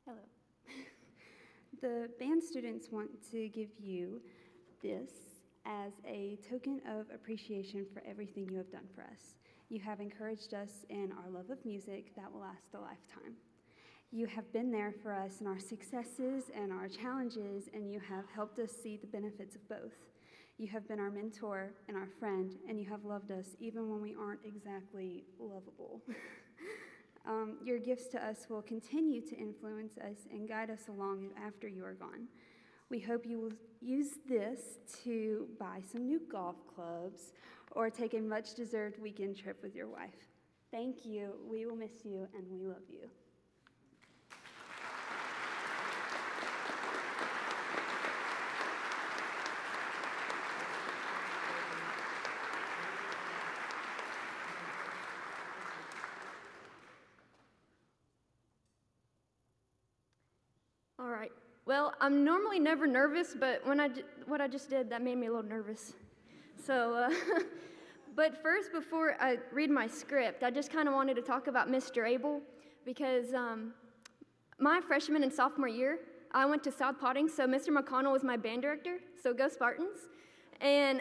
Speaker 17: Hello. The band students want to give you this as a token of appreciation for everything you have done for us. You have encouraged us in our love of music that will last a lifetime. You have been there for us in our successes and our challenges, and you have helped us see the benefits of both. You have been our mentor and our friend, and you have loved us even when we aren't exactly lovable. Your gifts to us will continue to influence us and guide us along after you are gone. We hope you will use this to buy some new golf clubs or take a much-deserved weekend trip with your wife. Thank you. We will miss you, and we love you.
Speaker 9: All right. Well, I'm normally never nervous, but what I just did, that made me a little nervous. So, but first, before I read my script, I just kind of wanted to talk about Mr. Abel, because my freshman and sophomore year, I went to South Potting, so Mr. McConnell was my band director, so go Spartans. And,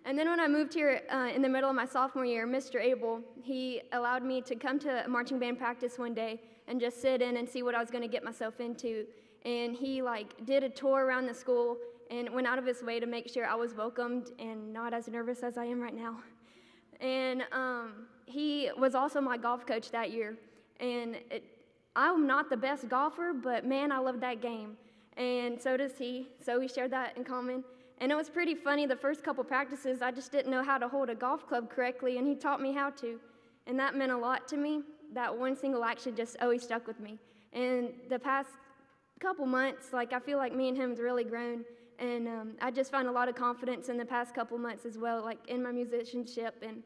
Speaker 9: and then when I moved here in the middle of my sophomore year, Mr. Abel, he allowed me to come to a marching band practice one day and just sit in and see what I was going to get myself into. And he did a tour around the school and went out of his way to make sure I was welcomed and not as nervous as I am right now. And he was also my golf coach that year. And I'm not the best golfer, but man, I love that game. And so does he. So we shared that in common. And it was pretty funny. The first couple practices, I just didn't know how to hold a golf club correctly, and he taught me how to. And that meant a lot to me. That one single action just always stuck with me. And the past couple months, I feel like me and him's really grown. And I just found a lot of confidence in the past couple months as well, in my musicianship and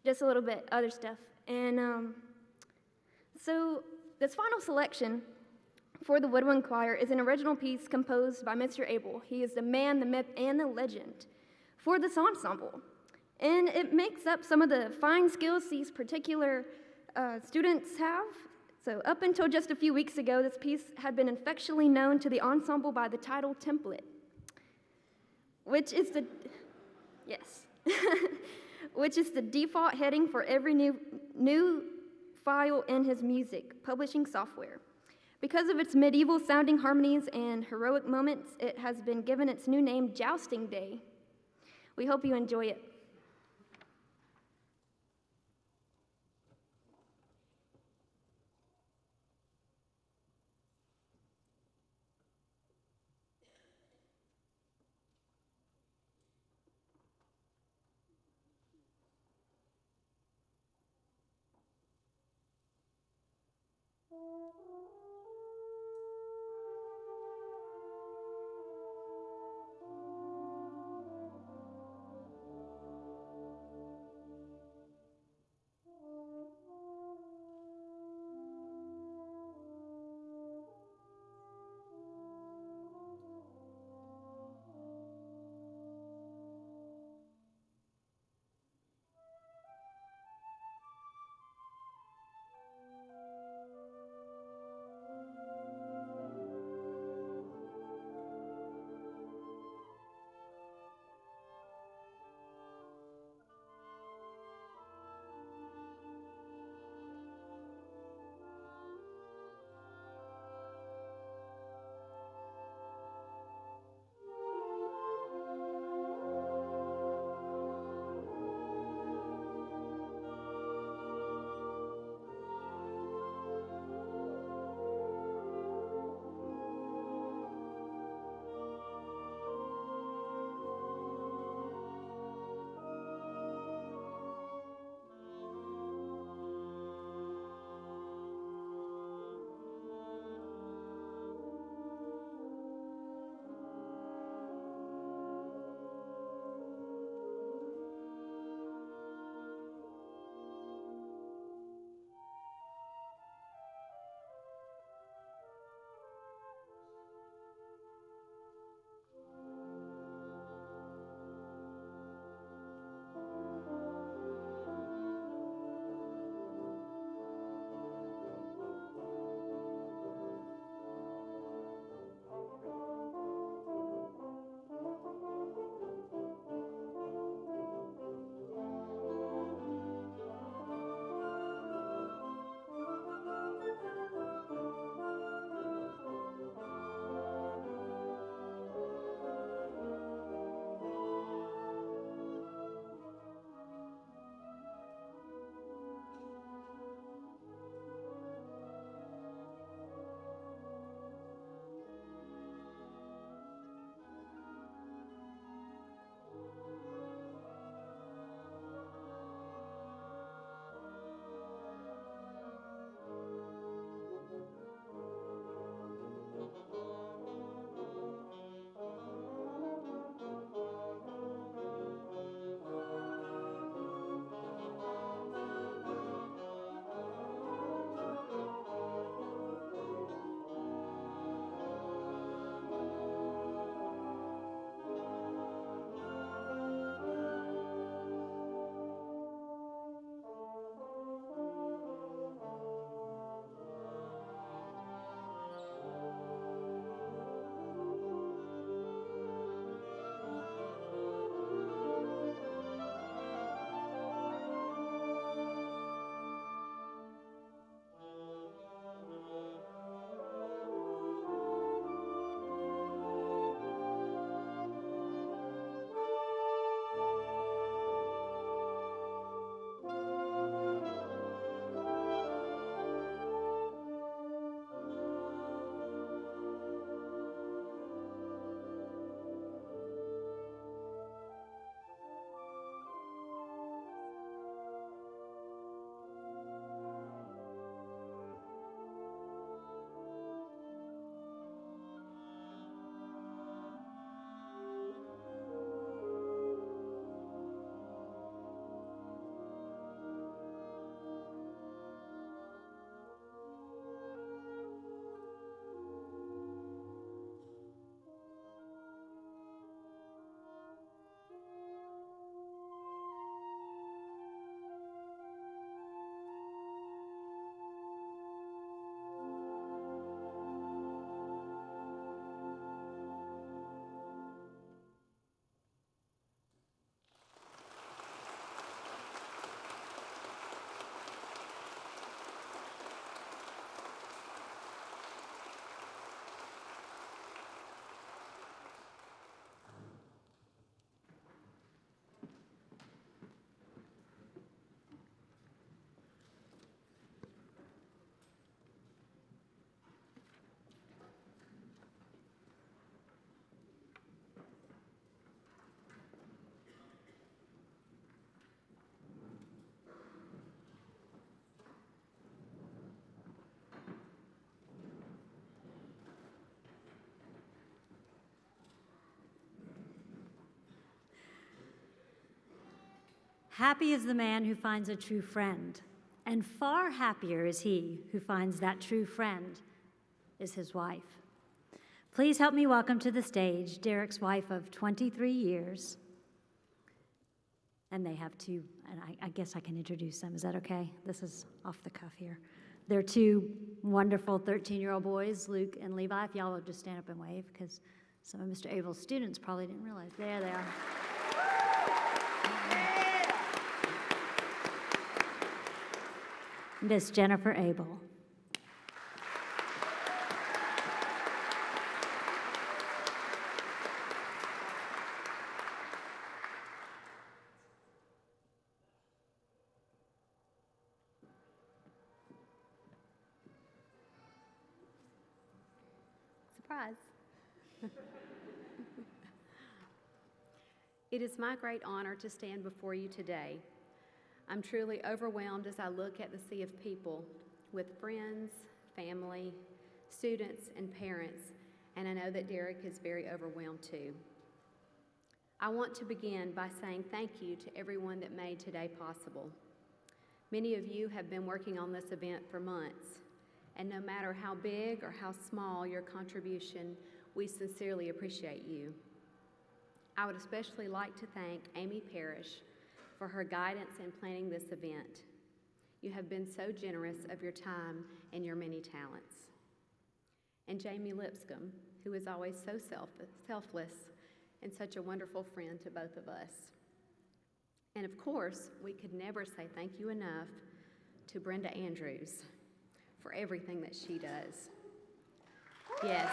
Speaker 9: just a little bit other stuff. And so this final selection for the Woodwind Choir is an original piece composed by Mr. Abel. He is the man, the myth, and the legend for this ensemble. And it makes up some of the fine skills these particular students have. So up until just a few weeks ago, this piece had been affectionately known to the ensemble by the title template, which is the, yes, which is the default heading for every new file in his music publishing software. Because of its medieval-sounding harmonies and heroic moments, it has been given its new name, Jousting Day. We hope you enjoy it.
Speaker 5: Happy is the man who finds a true friend, and far happier is he who finds that true friend is his wife. Please help me welcome to the stage Derek's wife of 23 years. And they have two, and I guess I can introduce them. Is that okay? This is off the cuff here. They're two wonderful 13-year-old boys, Luke and Levi. If y'all will just stand up and wave, because some of Mr. Abel's students probably didn't realize. There they are. Miss Jennifer Abel.
Speaker 18: Surprise. It is my great honor to stand before you today. I'm truly overwhelmed as I look at the sea of people with friends, family, students, and parents, and I know that Derek is very overwhelmed too. I want to begin by saying thank you to everyone that made today possible. Many of you have been working on this event for months, and no matter how big or how small your contribution, we sincerely appreciate you. I would especially like to thank Amy Parrish for her guidance in planning this event. You have been so generous of your time and your many talents. And Jamie Lipscomb, who is always so selfless and such a wonderful friend to both of us. And of course, we could never say thank you enough to Brenda Andrews for everything that she does. Yes.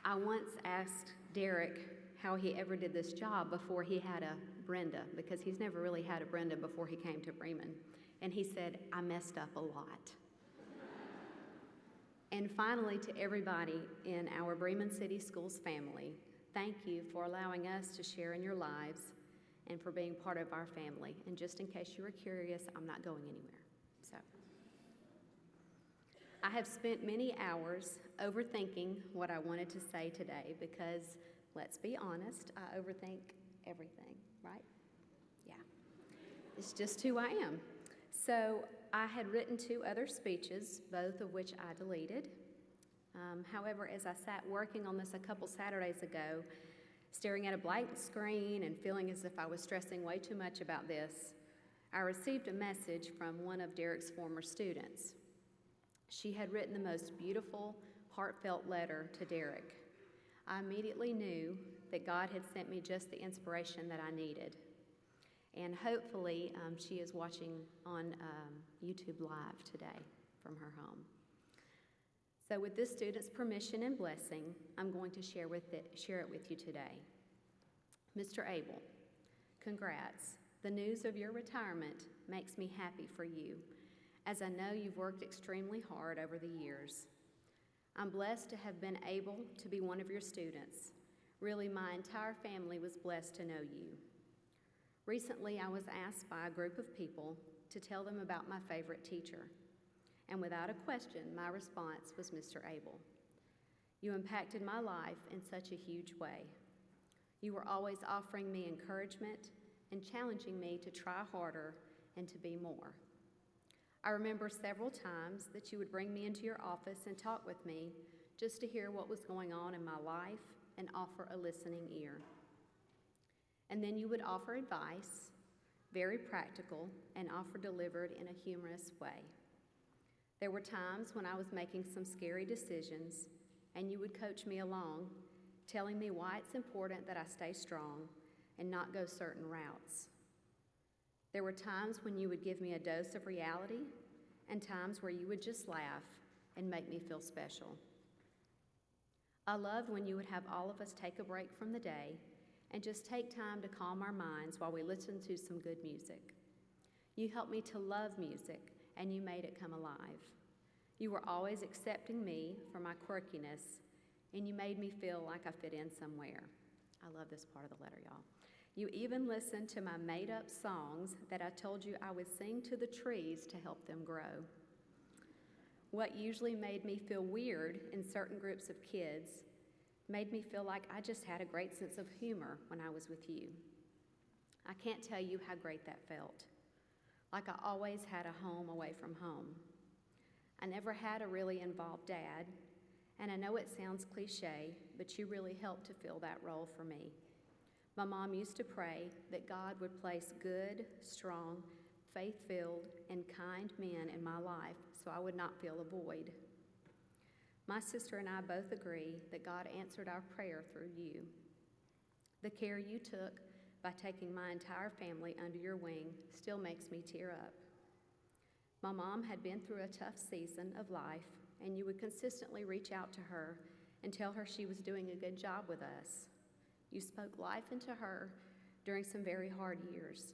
Speaker 18: I once asked Derek how he ever did this job before he had a Brenda, because he's never really had a Brenda before he came to Bremen. And he said, I messed up a lot. And finally, to everybody in our Bremen City Schools family, thank you for allowing us to share in your lives and for being part of our family. And just in case you were curious, I'm not going anywhere. So, I have spent many hours overthinking what I wanted to say today because, let's be honest, I overthink everything, right? Yeah. It's just who I am. So I had written 2 other speeches, both of which I deleted. However, as I sat working on this a couple Saturdays ago, staring at a blank screen and feeling as if I was stressing way too much about this, I received a message from one of Derek's former students. She had written the most beautiful, heartfelt letter to Derek. I immediately knew that God had sent me just the inspiration that I needed. And hopefully, she is watching on YouTube Live today from her home. So with this student's permission and blessing, I'm going to share it with you today. Mr. Abel, congrats. The news of your retirement makes me happy for you, as I know you've worked extremely hard over the years. I'm blessed to have been able to be one of your students. Really, my entire family was blessed to know you. Recently, I was asked by a group of people to tell them about my favorite teacher. And without a question, my response was Mr. Abel. You impacted my life in such a huge way. You were always offering me encouragement and challenging me to try harder and to be more. I remember several times that you would bring me into your office and talk with me just to hear what was going on in my life and offer a listening ear. And then you would offer advice, very practical, and offer delivered in a humorous way. There were times when I was making some scary decisions, and you would coach me along, telling me why it's important that I stay strong and not go certain routes. There were times when you would give me a dose of reality, and times where you would just laugh and make me feel special. I loved when you would have all of us take a break from the day and just take time to calm our minds while we listened to some good music. You helped me to love music, and you made it come alive. You were always accepting me for my quirkiness, and you made me feel like I fit in somewhere. I love this part of the letter, y'all. You even listened to my made-up songs that I told you I would sing to the trees to help them grow. What usually made me feel weird in certain groups of kids made me feel like I just had a great sense of humor when I was with you. I can't tell you how great that felt. Like I always had a home away from home. I never had a really involved dad, and I know it sounds cliche, but you really helped to fill that role for me. My mom used to pray that God would place good, strong, faith-filled, and kind men in my life so I would not feel a void. My sister and I both agree that God answered our prayer through you. The care you took by taking my entire family under your wing still makes me tear up. My mom had been through a tough season of life, and you would consistently reach out to her and tell her she was doing a good job with us. You spoke life into her during some very hard years.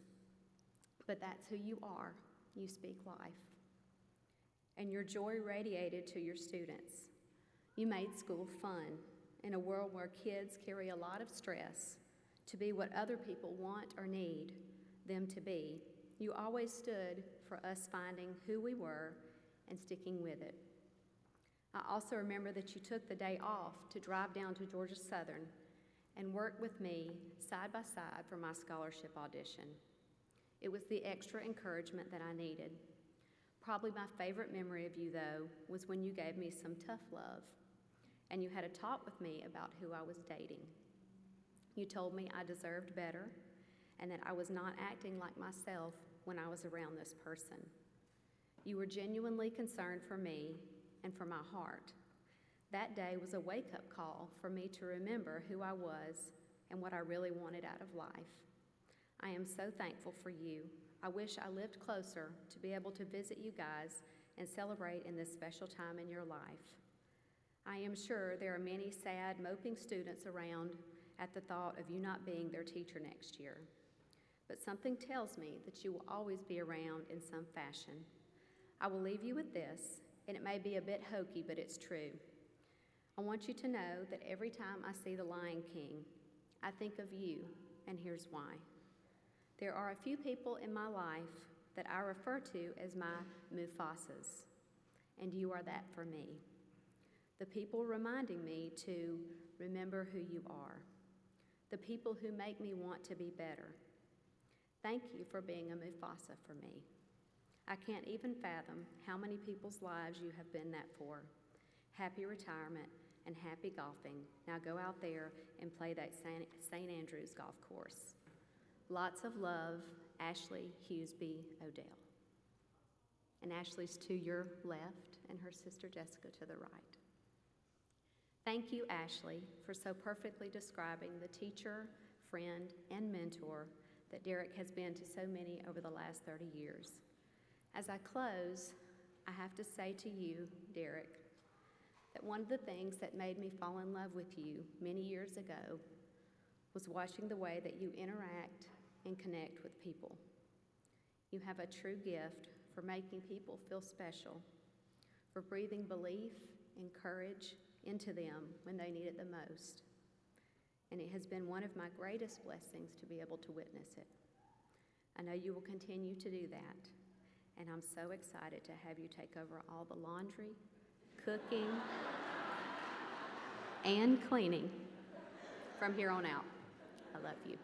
Speaker 18: But that's who you are. You speak life. And your joy radiated to your students. You made school fun in a world where kids carry a lot of stress to be what other people want or need them to be. You always stood for us finding who we were and sticking with it. I also remember that you took the day off to drive down to Georgia Southern and work with me side by side for my scholarship audition. It was the extra encouragement that I needed. Probably my favorite memory of you, though, was when you gave me some tough love and you had a talk with me about who I was dating. You told me I deserved better and that I was not acting like myself when I was around this person. You were genuinely concerned for me and for my heart. That day was a wake-up call for me to remember who I was and what I really wanted out of life. I am so thankful for you. I wish I lived closer to be able to visit you guys and celebrate in this special time in your life. I am sure there are many sad, moping students around at the thought of you not being their teacher next year. But something tells me that you will always be around in some fashion. I will leave you with this, and it may be a bit hokey, but it's true. I want you to know that every time I see The Lion King, I think of you, and here's why. There are a few people in my life that I refer to as my Mufasas, and you are that for me. The people reminding me to remember who you are. The people who make me want to be better. Thank you for being a Mufasa for me. I can't even fathom how many people's lives you have been that for. Happy retirement and happy golfing. Now go out there and play that St. Andrews golf course. Lots of love, Ashley Hughesby Odell. And Ashley's to your left and her sister Jessica to the right. Thank you, Ashley, for so perfectly describing the teacher, friend, and mentor that Derek has been to so many over the last 30 years. As I close, I have to say to you, Derek, that one of the things that made me fall in love with you many years ago was watching the way that you interact and connect with people. You have a true gift for making people feel special, for breathing belief and courage into them when they need it the most. And it has been one of my greatest blessings to be able to witness it. I know you will continue to do that, and I'm so excited to have you take over all the laundry, cooking, and cleaning from here on out. I love you.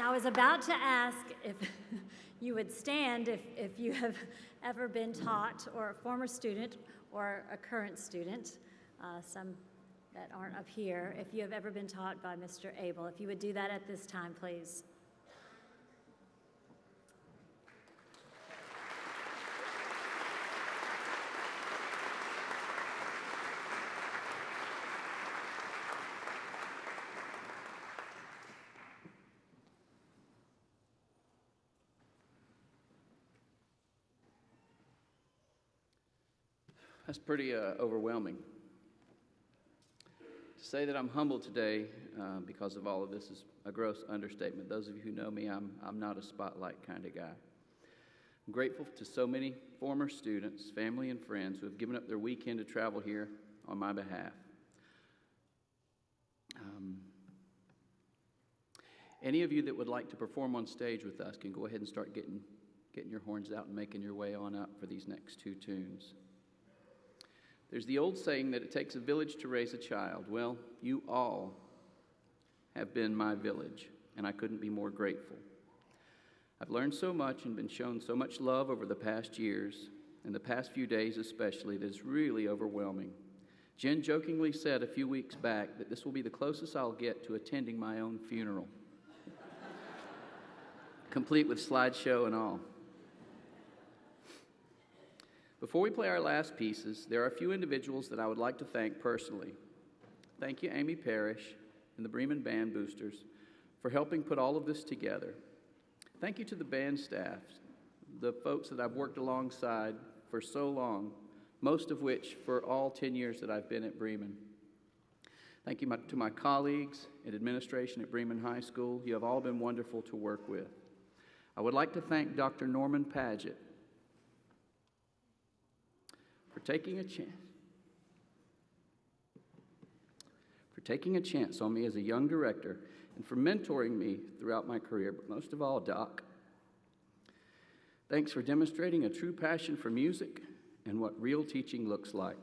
Speaker 5: I was about to ask if you would stand if you have ever been taught, or a former student or a current student, some that aren't up here, if you have ever been taught by Mr. Abel. If you would do that at this time, please.
Speaker 3: That's pretty overwhelming. To say that I'm humbled today because of all of this is a gross understatement. Those of you who know me, I'm not a spotlight kind of guy. I'm grateful to so many former students, family, and friends who have given up their weekend to travel here on my behalf. Any of you that would like to perform on stage with us can go ahead and start getting your horns out and making your way on up for these next two tunes. There's the old saying that it takes a village to raise a child. Well, you all have been my village, and I couldn't be more grateful. I've learned so much and been shown so much love over the past years, and the past few days especially, that it's really overwhelming. Jen jokingly said a few weeks back that this will be the closest I'll get to attending my own funeral, complete with slideshow and all. Before we play our last pieces, there are a few individuals that I would like to thank personally. Thank you, Amy Parrish and the Bremen Band Boosters, for helping put all of this together. Thank you to the band staff, the folks that I've worked alongside for so long, most of which for all 10 years that I've been at Bremen. Thank you to my colleagues and administration at Bremen High School. You have all been wonderful to work with. I would like to thank Dr. Norman Paget for taking a chance on me as a young director and for mentoring me throughout my career, but most of all, Doc. Thanks for demonstrating a true passion for music and what real teaching looks like.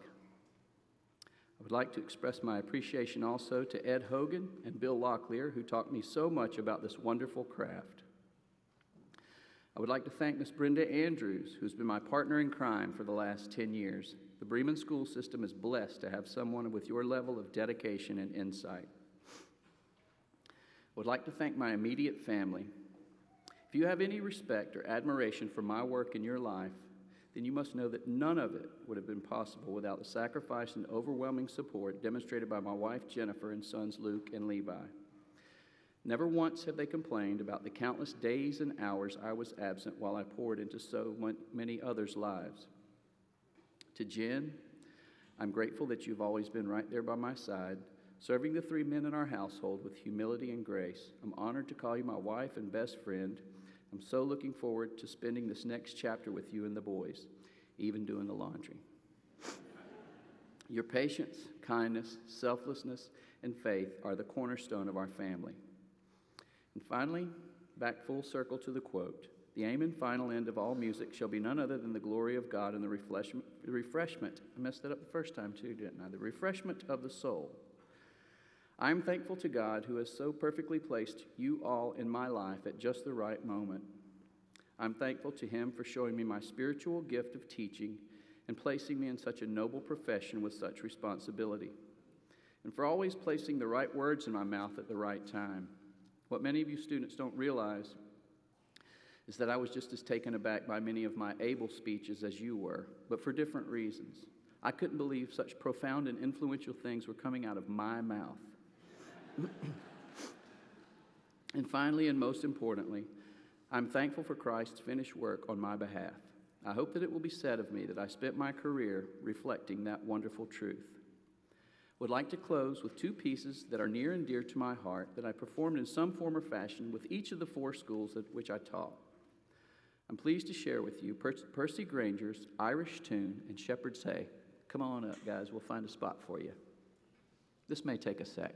Speaker 3: I would like to express my appreciation also to Ed Hogan and Bill Locklear, who taught me so much about this wonderful craft. I would like to thank Miss Brenda Andrews, who's been my partner in crime for the last 10 years. The Bremen school system is blessed to have someone with your level of dedication and insight. I would like to thank my immediate family. If you have any respect or admiration for my work in your life, then you must know that none of it would have been possible without the sacrifice and overwhelming support demonstrated by my wife Jennifer and sons Luke and Levi. Never once have they complained about the countless days and hours I was absent while I poured into so many others' lives. To Jen, I'm grateful that you've always been right there by my side, serving the three men in our household with humility and grace. I'm honored to call you my wife and best friend. I'm so looking forward to spending this next chapter with you and the boys, even doing the laundry. Your patience, kindness, selflessness, and faith are the cornerstone of our family. And finally, back full circle to the quote, the aim and final end of all music shall be none other than the glory of God and the refreshment. I messed that up the first time too, didn't I? The refreshment of the soul. I am thankful to God who has so perfectly placed you all in my life at just the right moment. I'm thankful to Him for showing me my spiritual gift of teaching and placing me in such a noble profession with such responsibility, and for always placing the right words in my mouth at the right time. What many of you students don't realize is that I was just as taken aback by many of my able speeches as you were, but for different reasons. I couldn't believe such profound and influential things were coming out of my mouth. And finally, and most importantly, I'm thankful for Christ's finished work on my behalf. I hope that it will be said of me that I spent my career reflecting that wonderful truth. Would like to close with two pieces that are near and dear to my heart that I performed in some form or fashion with each of the 4 schools at which I taught. I'm pleased to share with you Percy Granger's Irish Tune and Shepherd's Hay. Come on up, guys. We'll find a spot for you. This may take a sec.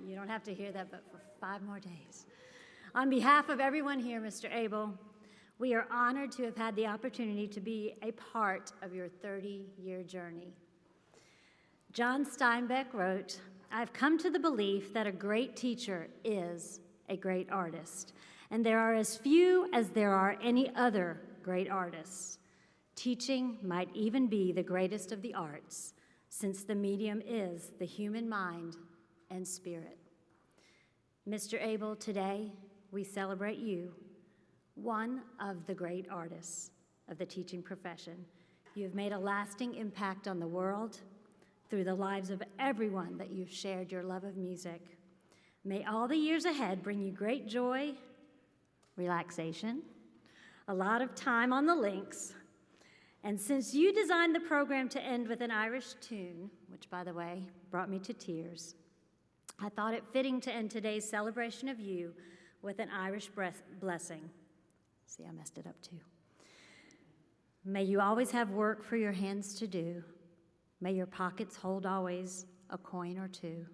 Speaker 5: You don't have to hear that, but for 5 more days. On behalf of everyone here, Mr. Abel, we are honored to have had the opportunity to be a part of your 30-year journey. John Steinbeck wrote, "I've come to the belief that a great teacher is a great artist, and there are as few as there are any other great artists. Teaching might even be the greatest of the arts, since the medium is the human mind and spirit." Mr. Abel, today we celebrate you, one of the great artists of the teaching profession. You have made a lasting impact on the world through the lives of everyone that you've shared your love of music. May all the years ahead bring you great joy, relaxation, a lot of time on the links. And since you designed the program to end with an Irish tune, which, by the way, brought me to tears, I thought it fitting to end today's celebration of you with an Irish blessing. See, I messed it up too. May you always have work for your hands to do. May your pockets hold always a coin or two.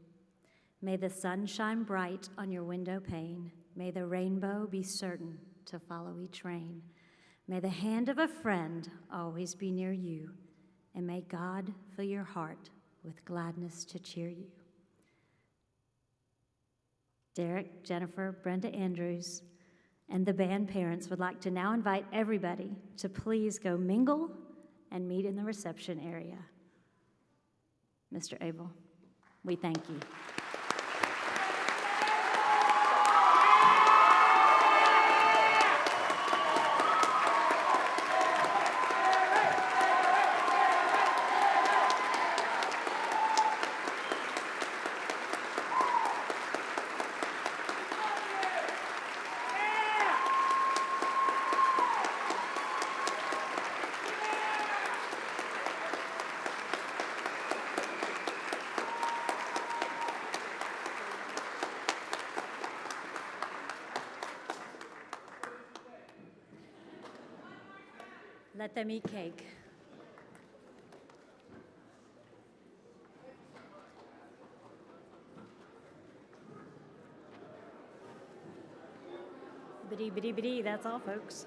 Speaker 5: May the sun shine bright on your window pane. May the rainbow be certain to follow each rain. May the hand of a friend always be near you. And may God fill your heart with gladness to cheer you. Derek, Jennifer, Brenda Andrews, and the band parents would like to now invite everybody to please go mingle and meet in the reception area. Mr. Abel, we thank you. Let them eat cake. Bitty, bitty, bitty, that's all, folks.